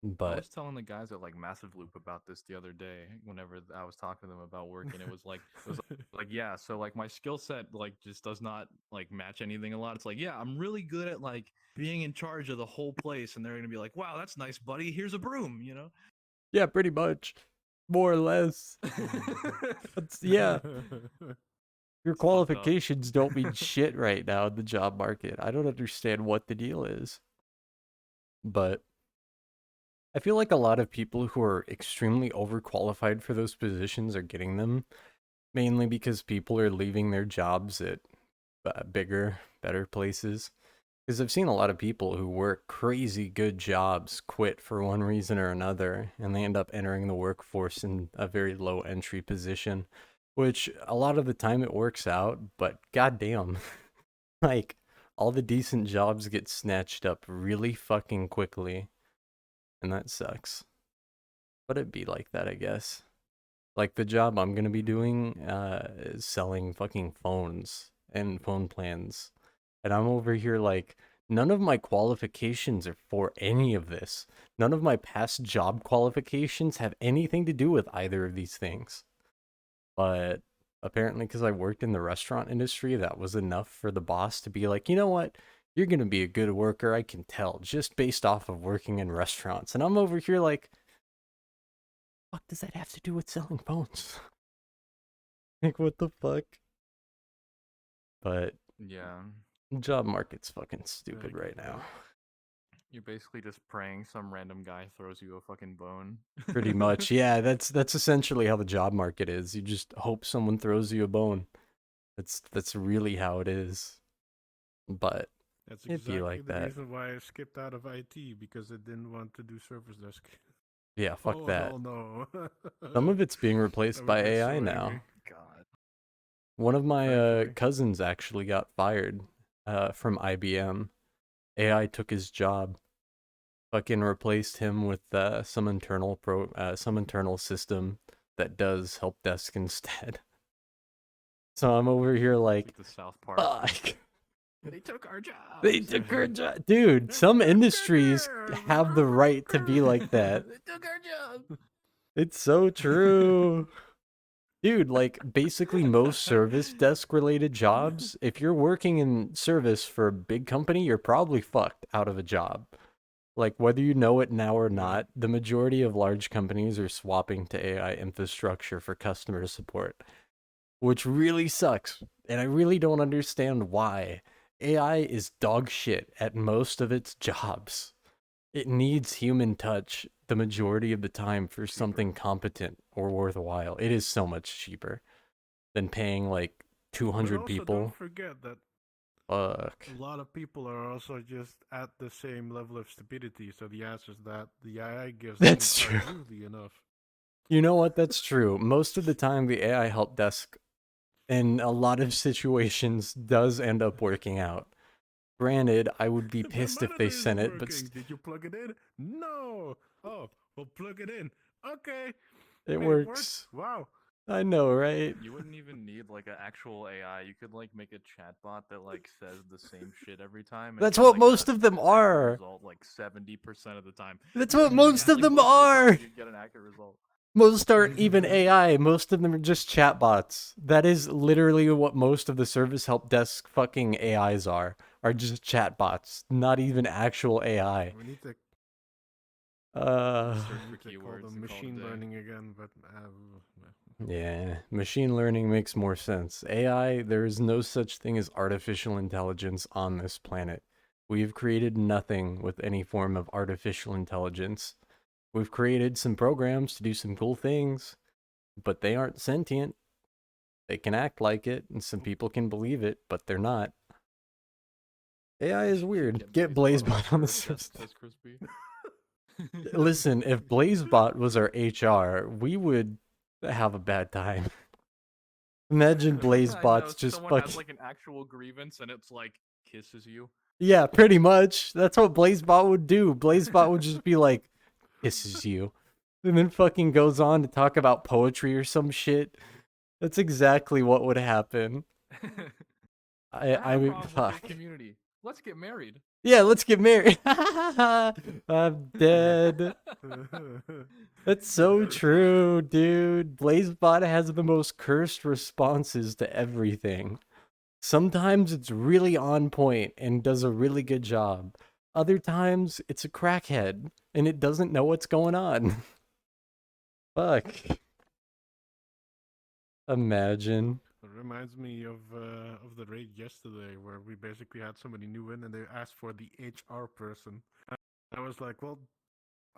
I But was telling the guys at like Massive Loop about this the other day. Whenever I was talking to them about work, and it was like yeah, so like my skill set like just does not like match anything a lot. It's like yeah, I'm really good at like being in charge of the whole place, and they're gonna be like, wow, that's nice, buddy. Here's a broom, you know. yeah, pretty much, more or less. Yeah, your It's fucked up. qualifications don't mean shit right now in the job market. I don't understand what the deal is. But I feel like a lot of people who are extremely overqualified for those positions are getting them, mainly because people are leaving their jobs at bigger, better places. Because I've seen a lot of people who work crazy good jobs quit for one reason or another, and they end up entering the workforce in a very low entry position, which a lot of the time it works out, but goddamn, like all the decent jobs get snatched up really fucking quickly, and that sucks. But it'd be like that, I guess. Like the job I'm gonna be doing is selling fucking phones and phone plans. And I'm over here like none of my qualifications are for any of this. None of my past job qualifications have anything to do with either of these things. But apparently because I worked in the restaurant industry, that was enough for the boss to be like, "You know what? You're gonna be a good worker, I can tell, just based off of working in restaurants." And I'm over here like, fuck does that have to do with selling phones? Like, what the fuck? But Yeah, job market's fucking I stupid get right that. now. you're basically just praying some random guy throws you a fucking bone. Pretty much, yeah. That's essentially how the job market is. You just hope someone throws you a bone. That's really how it is. But That's it'd be exactly like the that. reason why I skipped out of IT because I didn't want to do service desk. Yeah, fuck Oh that. hell no! Some of it's being I replaced would by get AI so now. angry. God. One of my Thankfully. cousins actually got fired from IBM. AI took his job. Fucking replaced him with some internal system that does help desk instead. So I'm over here It's like, like the South Park. fuck. They took our jobs. They took our job. Dude, some industries have the right to be like that. They took our job. It's so true. Dude, like basically most service desk related jobs, if you're working in service for a big company, you're probably fucked out of a job. Like whether you know it now or Yeah. not, the majority of large companies are swapping to AI infrastructure for customer support, which really sucks. And I really don't understand why. AI is dog shit at most of its jobs. It needs human touch the majority of the time for Cheaper. something competent or worthwhile. It is so much cheaper than paying like But 200 also, don't people. forget that Fuck. a lot of people are also just at the same level of stupidity. So the answers that the AI gives them That's are true. usually enough. You know what? That's true. Most of the time, the AI help desk in a lot of situations does end up working out. Granted, I would be My pissed if monitor they isn't sent it, but working. Did you plug it in? No. Oh, we'll plug it in. Okay. It Wait, works. Wow. I know, right? You wouldn't even need like an actual AI. You could like make a chatbot that like says the same shit every time and That's get what like most a of them an accurate are. result like 70% of the time. That's what Yeah, most of like them most of the time are. you'd get an accurate result. Most aren't even AI. Most of them are just chatbots. That is literally what most of the service help desk fucking AIs are just chatbots, not even actual AI. We need to Search for call keywords them and call it a machine day. learning again, but Yeah, machine learning makes more sense. AI, there is no such thing as artificial intelligence on this planet. We've created nothing with any form of artificial intelligence. We've created some programs to do some cool things, but they aren't sentient. They can act like it, and some people can believe it, but they're not. AI is weird. Get Blazebot on the shirt, system. says Crispy. Listen, if Blazebot was our HR, we would have a bad time. Imagine I know, Blazebot's just someone fucking... has like an actual grievance and it's like kisses you. Yeah, pretty much. That's what Blazebot would do. Blazebot would just be like, kisses you. And then fucking goes on to talk about poetry or some shit. That's exactly what would happen. I have I a mean, problem with fuck. the community. Let's get married. Yeah, let's get married. I'm dead. That's so true, dude. Blazebot has the most cursed responses to everything. Sometimes it's really on point and does a really good job. Other times it's a crackhead and it doesn't know what's going on. Fuck. Imagine. it reminds me of the raid yesterday where we basically had somebody new in and they asked for the HR person. I was like, well,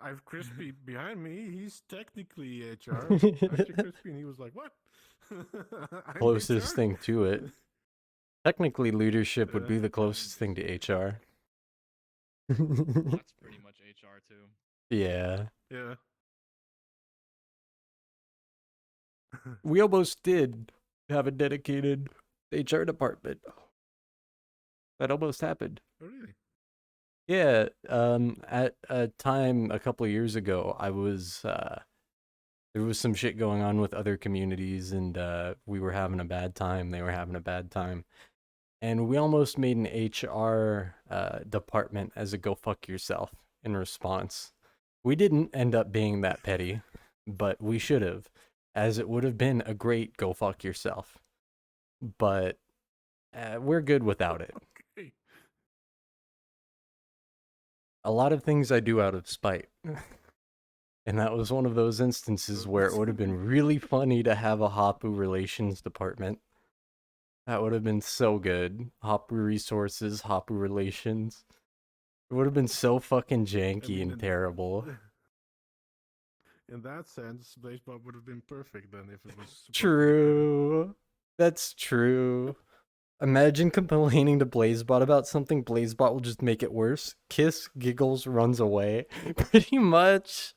I have Crispy behind me. He's technically HR. Aren't you Crispy? And he was like, what? I'm Closest HR? thing to it. Technically, leadership would be the closest thing to HR. That's pretty much HR too. Yeah. Yeah. We almost did have a dedicated HR department. That almost happened. Oh, really? Yeah, at a time a couple of years ago, there was some shit going on with other communities, and we were having a bad time. They were having a bad time, and we almost made an HR department as a go fuck yourself in response. We didn't end up being that petty, but we should have, as it would have been a great go fuck yourself. But we're good without it. Okay. A lot of things I do out of spite. And that was one of those instances where it would have been really funny to have a Hapu relations department. That would have been so good. Hapu resources, Hapu relations. It would have been so fucking janky and terrible. In that sense, Blazebot would have been perfect then if it was supposed to be True. That's true. Imagine complaining to Blazebot about something, Blazebot will just make it worse. Kiss, giggles, runs away. Pretty much.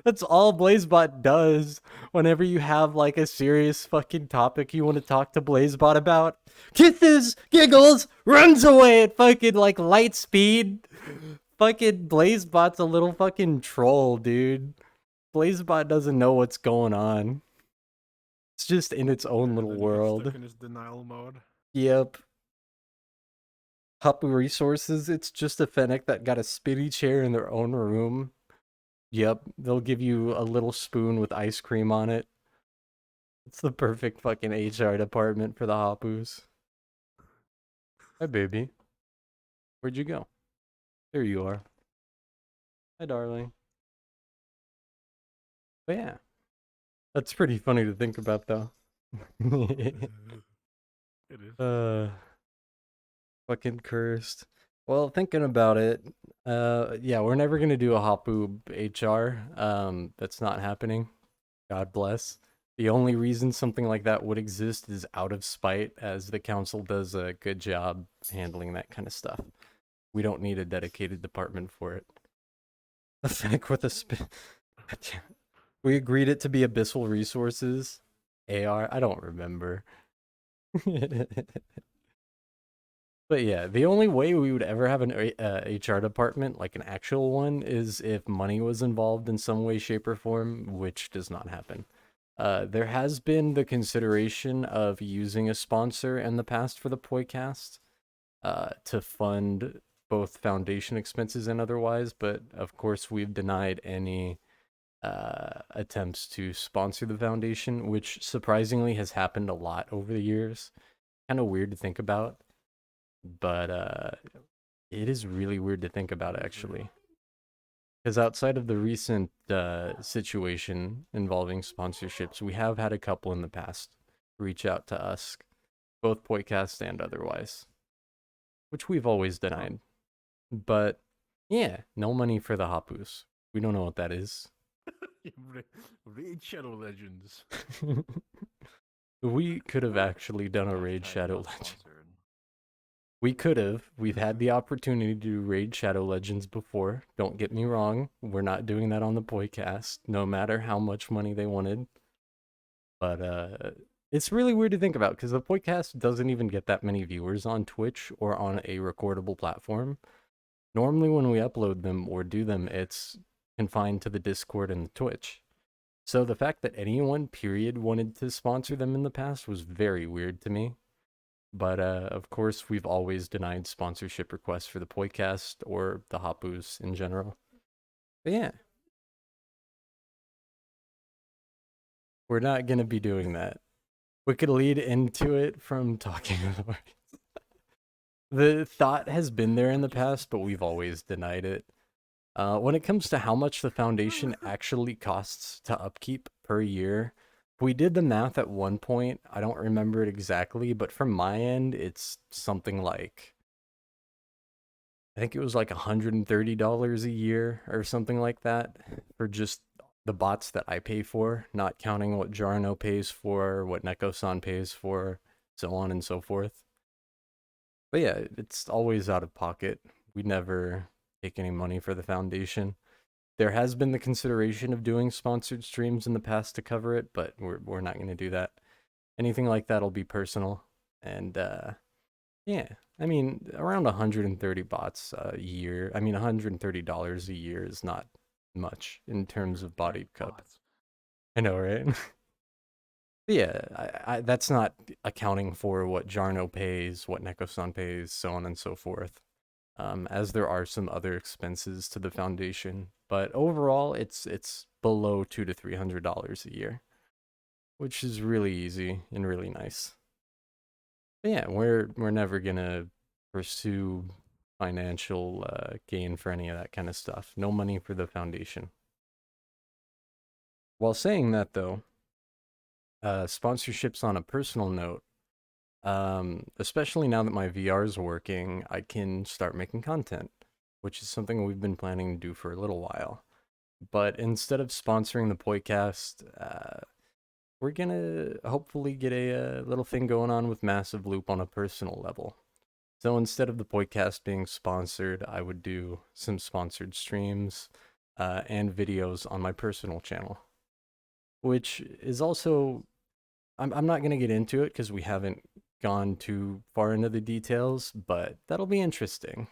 That's all Blazebot does whenever you have like a serious fucking topic you want to talk to Blazebot about. Kisses, giggles, runs away at fucking like light speed. Fucking Blazebot's a little fucking troll, dude. Blazebot doesn't know what's going on. It's just in its own And little then he gets world. stuck in his denial mode. Yep. Hapu Resources, it's just a Fennec that got a spinny chair in their own room. Yep, they'll give you a little spoon with ice cream on it. It's the perfect fucking HR department for the Hapus. Hi, baby. Where'd you go? There you are. Hi, darling. But yeah, that's pretty funny to think about, though. It is. Fucking cursed. Well, thinking about it, yeah, we're never gonna do a Hapu HR. That's not happening. God bless. The only reason something like that would exist is out of spite, as the council does a good job handling that kind of stuff. We don't need a dedicated department for it. A Fennec with a spin. We agreed it to be Abyssal Resources. AR? I don't remember. But yeah, the only way we would ever have an HR department, like an actual one, is if money was involved in some way, shape, or form, which does not happen. There has been the consideration of using a sponsor in the past for the Poicast to fund both foundation expenses and otherwise, but of course we've denied any attempts to sponsor the foundation, which surprisingly has happened a lot over the years. Kind of weird to think about, but it is really weird to think about actually. Because outside of the recent situation involving sponsorships, we have had a couple in the past reach out to us, both Poicast and otherwise, which we've always denied. But yeah, no money for the Hapus. We don't know what that is. Raid Shadow Legends. We could have actually done a Raid Hashtag Shadow not Legend. sponsored. We could have. We've had the opportunity to do Raid Shadow Legends before. Don't get me wrong. We're not doing that on the Poicast, no matter how much money they wanted. But it's really weird to think about because the Poicast doesn't even get that many viewers on Twitch or on a recordable platform. Normally when we upload them or do them, it's confined to the Discord and the Twitch. So the fact that anyone, period, wanted to sponsor them in the past was very weird to me. But of course, we've always denied sponsorship requests for the Poicast or the Hapus in general. But yeah, we're not going to be doing that. We could lead into it from talking about the thought has been there in the past, but we've always denied it. When it comes to how much the foundation actually costs to upkeep per year, we did the math at one point. I don't remember it exactly, but from my end, it's something like, I think it was like $130 a year or something like that for just the bots that I pay for, not counting what Jarno pays for, what Neko-san pays for, so on and so forth. But yeah, it's always out of pocket. We never take any money for the foundation. There has been the consideration of doing sponsored streams in the past to cover it, but we're not going to do that. Anything like that'll be personal. And yeah, I mean, around 130 bots a year. I mean, $130 a year is not much in terms of bodied cup. Bots. I know, right? Yeah, that's not accounting for what Jarno pays, what Neko-san pays, so on and so forth. As there are some other expenses to the foundation, but overall, it's below $200 to $300 a year, which is really easy and really nice. But yeah, we're never gonna pursue financial gain for any of that kind of stuff. No money for the foundation. While saying that, though, sponsorships on a personal note, especially now that my VR is working, I can start making content, which is something we've been planning to do for a little while. But instead of sponsoring the Poicast, we're gonna hopefully get a little thing going on with Massive Loop on a personal level. So instead of the Poicast being sponsored, I would do some sponsored streams and videos on my personal channel, which is also, I'm not going to get into it because we haven't gone too far into the details, but that'll be interesting.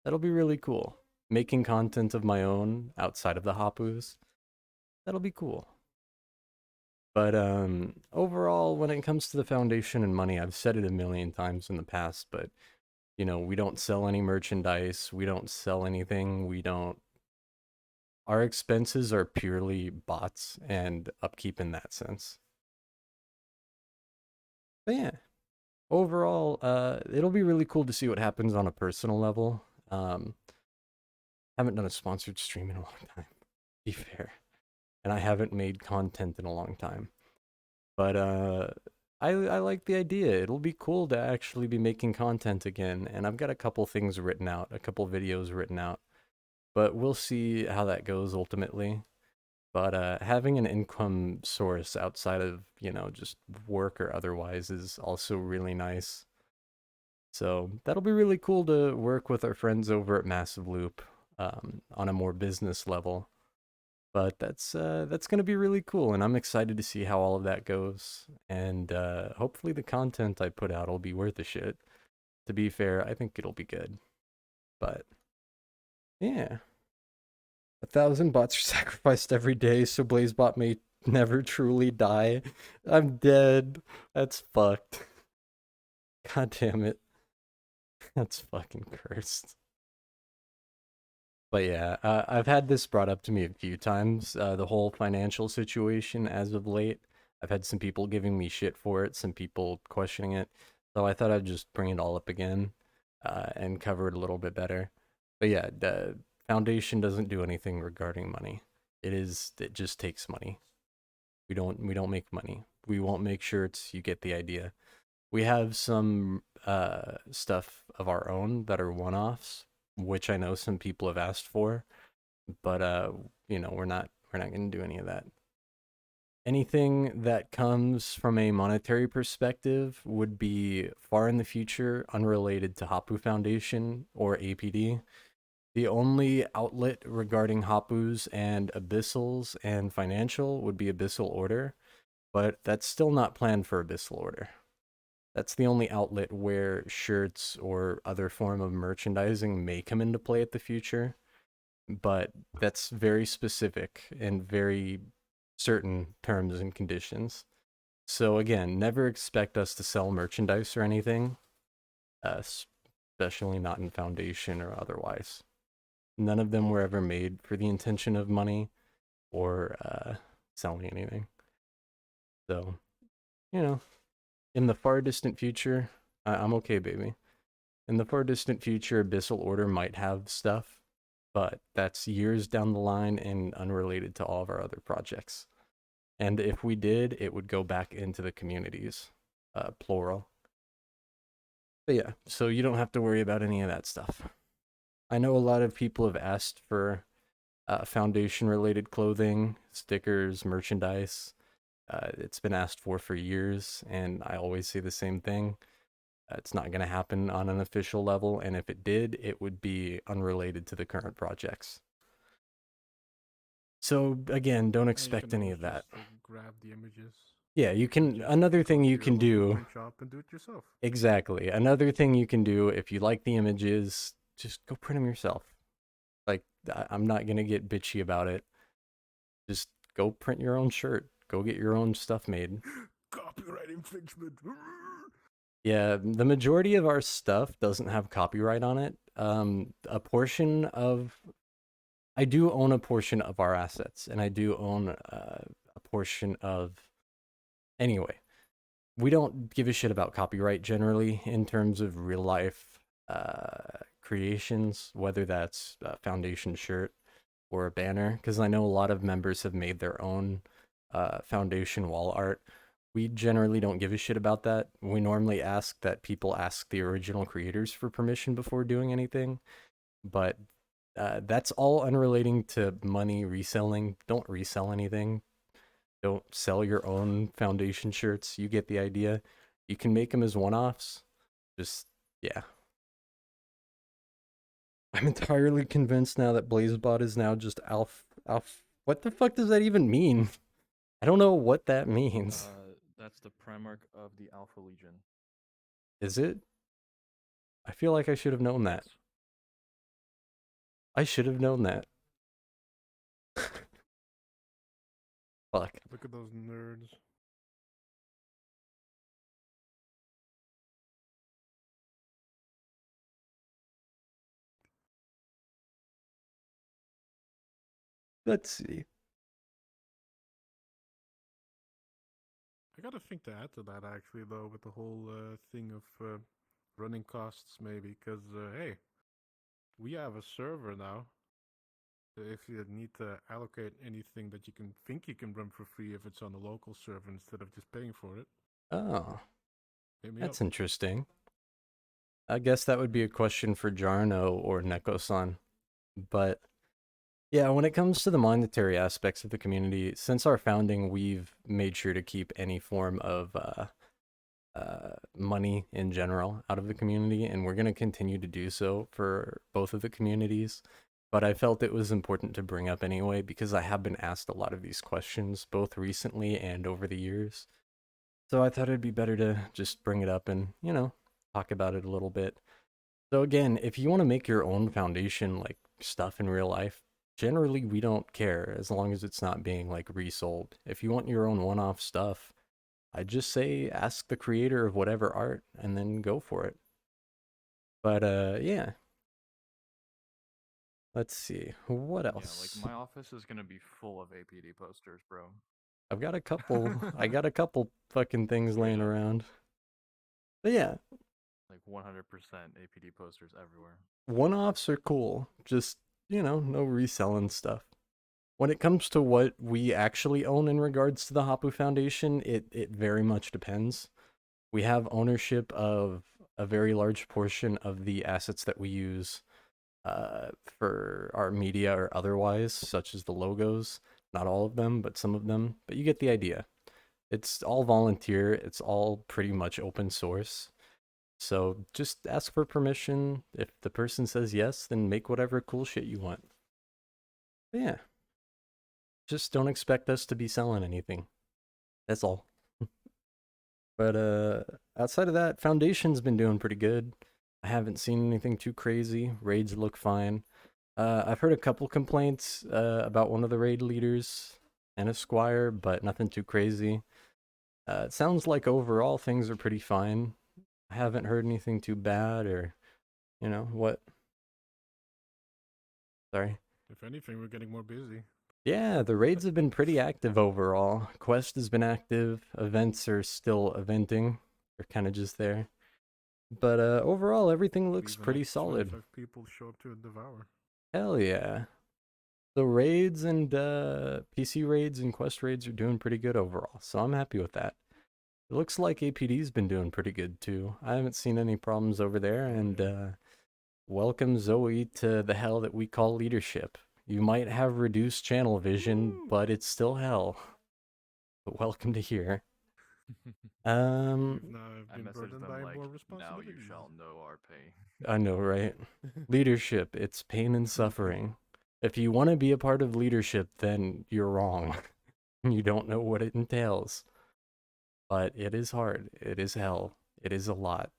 That'll be really cool. Making content of my own outside of the Hapus, that'll be cool. But overall, when it comes to the foundation and money, I've said it a million times in the past, but you know, we don't sell any merchandise, we don't sell anything, we don't, our expenses are purely bots and upkeep in that sense. But yeah, overall, it'll be really cool to see what happens on a personal level. Haven't done a sponsored stream in a long time, to be fair, and I haven't made content in a long time. But I like the idea. It'll be cool to actually be making content again, and I've got a couple things written out, a couple videos written out, but we'll see how that goes ultimately. But having an income source outside of, you know, just work or otherwise is also really nice. So that'll be really cool to work with our friends over at Massive Loop on a more business level. But that's going to be really cool, and I'm excited to see how all of that goes. And hopefully the content I put out will be worth a shit, to be fair, I think it'll be good. But yeah. 1,000 bots are sacrificed every day, so BlazeBot may never truly die. I'm dead. That's fucked. God damn it. That's fucking cursed. But yeah, I've had this brought up to me a few times, the whole financial situation as of late. I've had some people giving me shit for it, some people questioning it. So I thought I'd just bring it all up again and cover it a little bit better. But yeah, the foundation doesn't do anything regarding money. It just takes money. We don't make money. We won't make shirts, you get the idea. We have some stuff of our own that are one-offs, which I know some people have asked for, but we're not going to do any of that. Anything that comes from a monetary perspective would be far in the future, unrelated to Hapu Foundation or APD. The only outlet regarding Hapus and Abyssals and financial would be Abyssal Order, but that's still not planned for Abyssal Order. That's the only outlet where shirts or other form of merchandising may come into play at the future, but that's very specific and very certain terms and conditions. So again, never expect us to sell merchandise or anything, especially not in Foundation or otherwise. None of them were ever made for the intention of money or selling anything. So, in the far distant future, I'm okay, baby. In the far distant future, Abyssal Order might have stuff, but that's years down the line and unrelated to all of our other projects. And if we did, it would go back into the communities, plural. But yeah, so you don't have to worry about any of that stuff. I know a lot of people have asked for foundation-related clothing, stickers, merchandise. It's been asked for years, and I always say the same thing. It's not going to happen on an official level, and if it did, it would be unrelated to the current projects. So again, don't expect any of that. Grab the images. Yeah, you can. Another thing you can do. Print shop and do it yourself. Exactly. Another thing you can do if you like the images, just go print them yourself. Like, I'm not gonna get bitchy about it. Just go print your own shirt. Go get your own stuff made. Copyright infringement. Yeah, the majority of our stuff doesn't have copyright on it. I do own a portion of our assets, and I do own a portion of. Anyway, we don't give a shit about copyright generally in terms of real life creations, whether that's a Foundation shirt or a banner, because I know a lot of members have made their own Foundation wall art. We generally don't give a shit about that. We normally ask that people ask the original creators for permission before doing anything, but that's all unrelating to money reselling. Don't resell anything. Don't sell your own Foundation shirts. You get the idea. You can make them as one-offs. Just, yeah. I'm entirely convinced now that BlazeBot is now just what the fuck does that even mean? I don't know what that means. That's the Primarch of the Alpha Legion. Is it? I feel like I should have known that. I should have known that. Fuck. Look at those nerds. Let's see. I got a thing to add to that actually, though, with the whole thing of running costs, maybe, because hey, we have a server now. So if you need to allocate anything that you can think you can run for free, if it's on a local server instead of just paying for it. Oh, hit me that's up. interesting. I guess that would be a question for Jarno or Neko-san. But yeah, when it comes to the monetary aspects of the community, since our founding, we've made sure to keep any form of money in general out of the community, and we're going to continue to do so for both of the communities. But I felt it was important to bring up anyway, because I have been asked a lot of these questions, both recently and over the years. So I thought it'd be better to just bring it up and, talk about it a little bit. So again, if you want to make your own foundation like stuff in real life, generally we don't care as long as it's not being like resold. If you want your own one-off stuff, I just say ask the creator of whatever art and then go for it. But yeah. Let's see. What Yeah, like else? my office is gonna be full of APD posters, bro. I've got a couple I got a couple fucking things Straight laying up. around. But yeah, Like 100% APD posters everywhere. one-offs are cool. Just, no reselling stuff. When it comes to what we actually own in regards to the Hapu Foundation, it very much depends. We have ownership of a very large portion of the assets that we use for our media or otherwise, such as the logos. Not all of them, but some of them. But you get the idea. It's all volunteer. It's all pretty much open source. So just ask for permission. If the person says yes, then make whatever cool shit you want. But yeah. Just don't expect us to be selling anything. That's all. But outside of that, Foundation's been doing pretty good. I haven't seen anything too crazy. Raids look fine. I've heard a couple complaints about one of the raid leaders and a squire, but nothing too crazy. It sounds like overall things are pretty fine. I haven't heard anything too bad or, what? Sorry. If anything, we're getting more busy. Yeah, the raids have been pretty active overall. Quest has been active. Events are still eventing. They're kind of just there. But overall, everything looks Even pretty had solid. 25 people show up to devour. Hell yeah. The raids and PC raids and quest raids are doing pretty good overall, so I'm happy with that. It looks like APD's been doing pretty good too. I haven't seen any problems over there, and welcome Zoe to the hell that we call leadership. You might have reduced channel vision, Woo! but it's still hell. But welcome to here. You've now I been messaged burdened them by like, more now you responsibilities. shall know our pain. I know, right? Leadership, it's pain and suffering. If you want to be a part of leadership, then you're wrong. You don't know what it entails. But it is hard. It is hell. It is a lot.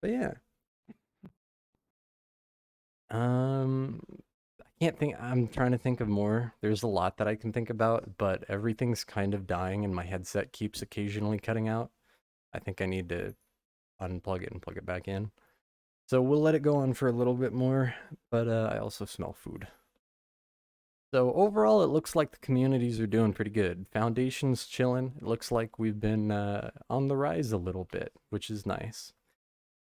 But yeah. I can't think. I'm trying to think of more. There's a lot that I can think about, but everything's kind of dying and my headset keeps occasionally cutting out. I think I need to unplug it and plug it back in. So we'll let it go on for a little bit more, but I also smell food. So overall, it looks like the communities are doing pretty good. Foundation's chilling. It looks like we've been on the rise a little bit, which is nice.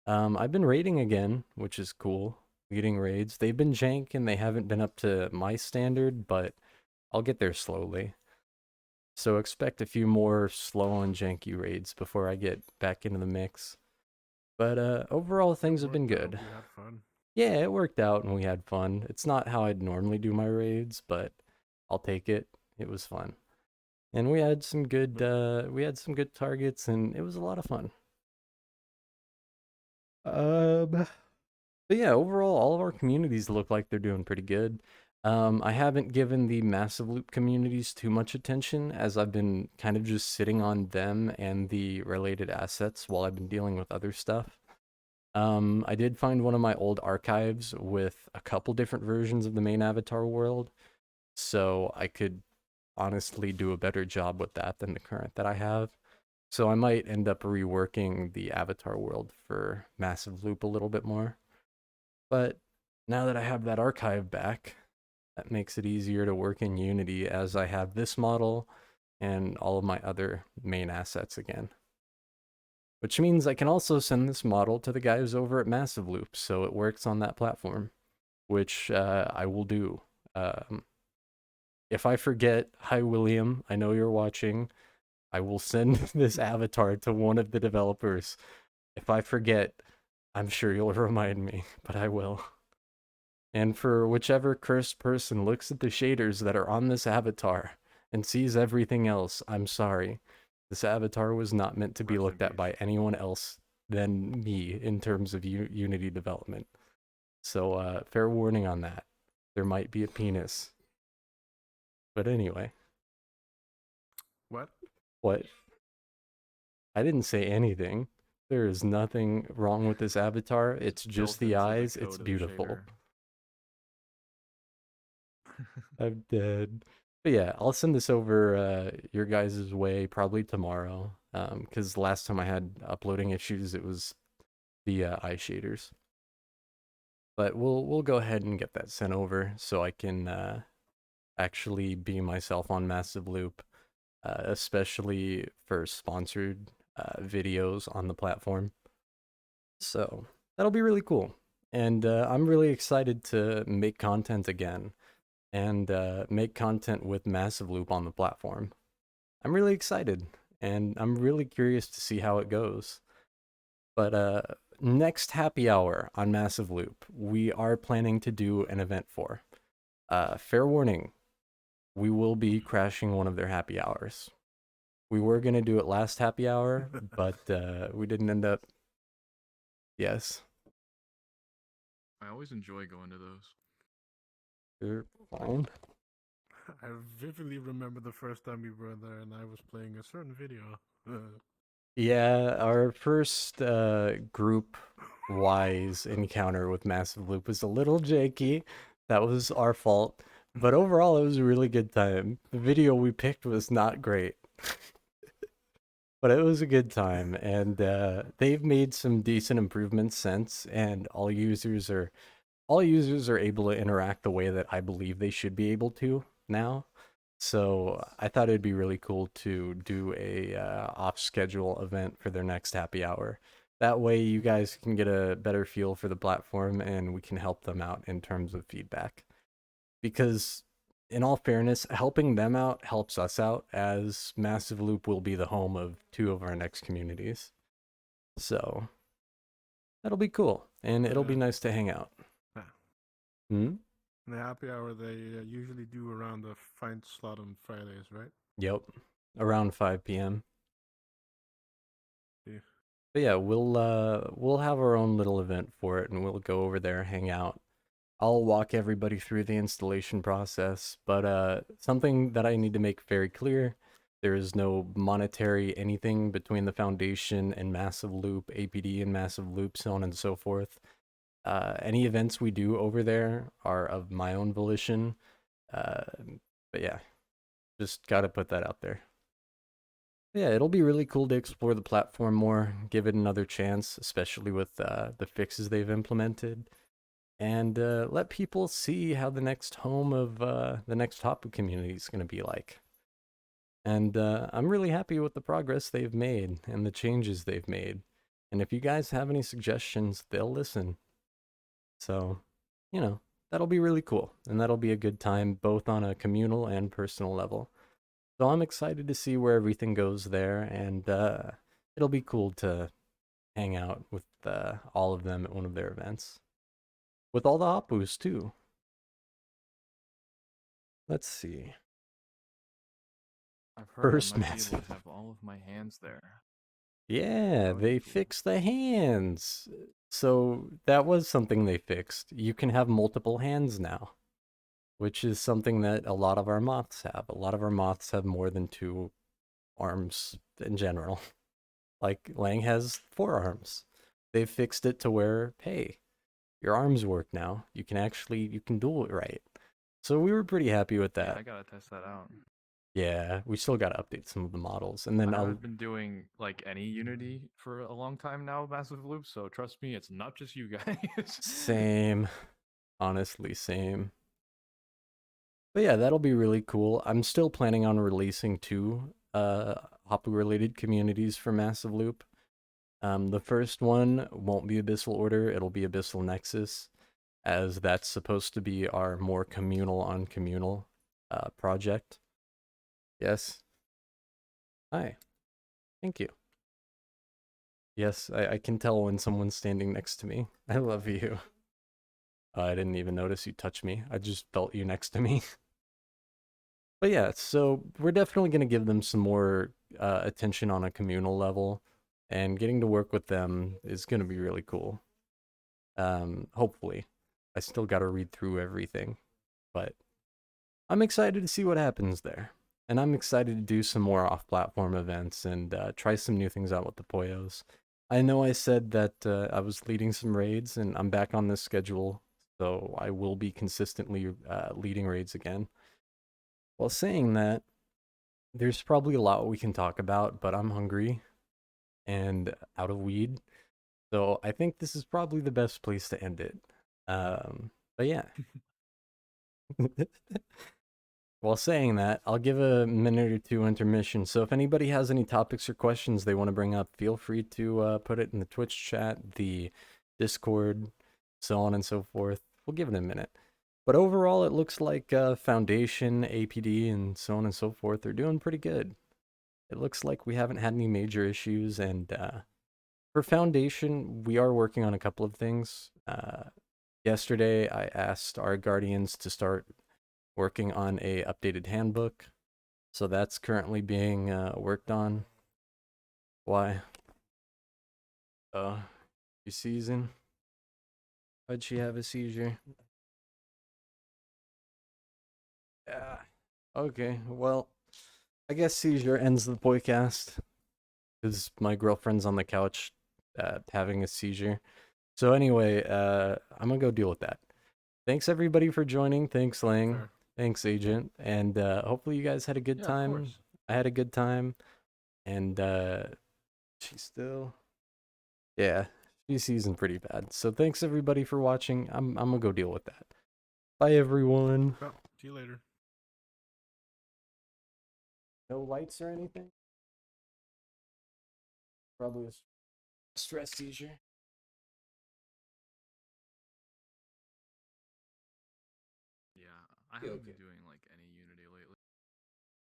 I've been raiding again, which is cool. Leading raids. They've been jank and they haven't been up to my standard, but I'll get there slowly. So expect a few more slow and janky raids before I get back into the mix. But overall, things have been good. We had fun. Yeah, it worked out and we had fun. It's not how I'd normally do my raids, but I'll take it. It was fun. And we had some good targets and it was a lot of fun. But yeah, overall all of our communities look like they're doing pretty good. I haven't given the Massive Loop communities too much attention as I've been kind of just sitting on them and the related assets while I've been dealing with other stuff. I did find one of my old archives with a couple different versions of the main avatar world, so I could honestly do a better job with that than the current that I have. So I might end up reworking the avatar world for Massive Loop a little bit more. But now that I have that archive back, that makes it easier to work in Unity as I have this model and all of my other main assets again. Which means I can also send this model to the guys over at Massive Loop, so it works on that platform, which I will do. If I forget, hi William, I know you're watching. I will send this avatar to one of the developers. If I forget, I'm sure you'll remind me, but I will. And for whichever cursed person looks at the shaders that are on this avatar and sees everything else, I'm sorry. This avatar was not meant to be Rest in looked at by peace. anyone else than me in terms of Unity development. So, fair warning on that. There might be a penis. But anyway. What? What? I didn't say anything. There is nothing wrong with this avatar. It's just Built the into eyes. code It's of the beautiful. shader. I'm dead. But yeah, I'll send this over your guys' way probably tomorrow. Because last time I had uploading issues, it was the eye shaders. But we'll go ahead and get that sent over so I can actually be myself on Massive Loop, especially for sponsored videos on the platform. So that'll be really cool. And I'm really excited to make content again and make content with Massive Loop on the platform. I'm really excited and I'm really curious to see how it goes. But next happy hour on Massive Loop, we are planning to do an event for. Fair warning, we will be crashing one of their happy hours. We were going to do it last happy hour, but we didn't end up. Yes. I always enjoy going to those. You're fine. I vividly remember the first time we were there and I was playing a certain video. Yeah, our first group-wise encounter with Massive Loop was a little janky. That was our fault. But overall, it was a really good time. The video we picked was not great. But it was a good time, and they've made some decent improvements since, and all users are able to interact the way that I believe they should be able to now. So I thought it'd be really cool to do a off-schedule event for their next happy hour. That way, you guys can get a better feel for the platform, and we can help them out in terms of feedback. Because, in all fairness, helping them out helps us out, as Massive Loop will be the home of 2 of our next communities. So that'll be cool, and it'll be Yeah. nice to hang out. Yeah. Hmm? The happy hour they usually do around the find slot on Fridays, right? Yep. Around 5 p.m. Yeah. But yeah, we'll have our own little event for it and we'll go over there, hang out. I'll walk everybody through the installation process, but something that I need to make very clear, there is no monetary anything between the foundation and Massive Loop, APD and Massive Loop, so on and so forth. Any events we do over there are of my own volition. Uh, but yeah, just gotta put that out there. Yeah, it'll be really cool to explore the platform more, give it another chance, especially with the fixes they've implemented, and let people see how the next home of the next Tapu community is going to be like. And I'm really happy with the progress they've made and the changes they've made. And if you guys have any suggestions, they'll listen. So, that'll be really cool, and that'll be a good time both on a communal and personal level. So I'm excited to see where everything goes there, and it'll be cool to hang out with all of them at one of their events. With all the Hapus, too. Let's see. I've heard First I might be able Massive. to have all of my hands there. Yeah, That would they be cool. fixed the hands. So that was something they fixed. You can have multiple hands now, which is something that a lot of our moths have. A lot of our moths have more than 2 arms in general. Like Lang has 4 arms. They've fixed it to where, hey, your arms work now. You can do it right. So we were pretty happy with Yeah, that. I gotta test that out. Yeah, we still got to update some of the models. And then I haven't been doing like any Unity for a long time now, Massive Loop. So trust me, it's not just you guys. same, honestly, same. But yeah, that'll be really cool. I'm still planning on releasing 2 Hapu related communities for Massive Loop. The first one won't be Abyssal Order, it'll be Abyssal Nexus, as that's supposed to be our more communal on communal project. Yes. Hi. Thank you. Yes, I can tell when someone's standing next to me. I love you. I didn't even notice you touched me. I just felt you next to me. But yeah, so we're definitely going to give them some more attention on a communal level, and getting to work with them is going to be really cool. Hopefully. I still got to read through everything, but I'm excited to see what happens there. And I'm excited to do some more off-platform events and try some new things out with the Poyos. I know I said that I was leading some raids, and I'm back on this schedule, so I will be consistently leading raids again. While saying that, there's probably a lot we can talk about, but I'm hungry and out of weed, so I think this is probably the best place to end it. But yeah. While saying that, I'll give a minute or two intermission. So if anybody has any topics or questions they want to bring up, feel free to put it in the Twitch chat, the Discord, so on and so forth. We'll give it a minute. But overall, it looks like Foundation, APD, and so on and so forth are doing pretty good. It looks like we haven't had any major issues, and for Foundation, we are working on a couple of things. Yesterday, I asked our guardians to start working on a updated handbook, so that's currently being worked on. Why? You season? Why'd she have a seizure? Yeah. Okay, well, I guess seizure ends the Poicast, because my girlfriend's on the couch having a seizure. So anyway, I'm gonna go deal with that. Thanks everybody for joining. Thanks, Lang. Fair. Thanks, Agent. And hopefully you guys had a good Yeah, of time. course. I had a good time. And she's still, yeah, she's seasoned pretty bad. So thanks everybody for watching. I'm gonna go deal with that. Bye everyone. Well, see you later. No lights or anything? Probably a stress seizure. Yeah, I Yeah, haven't okay. been doing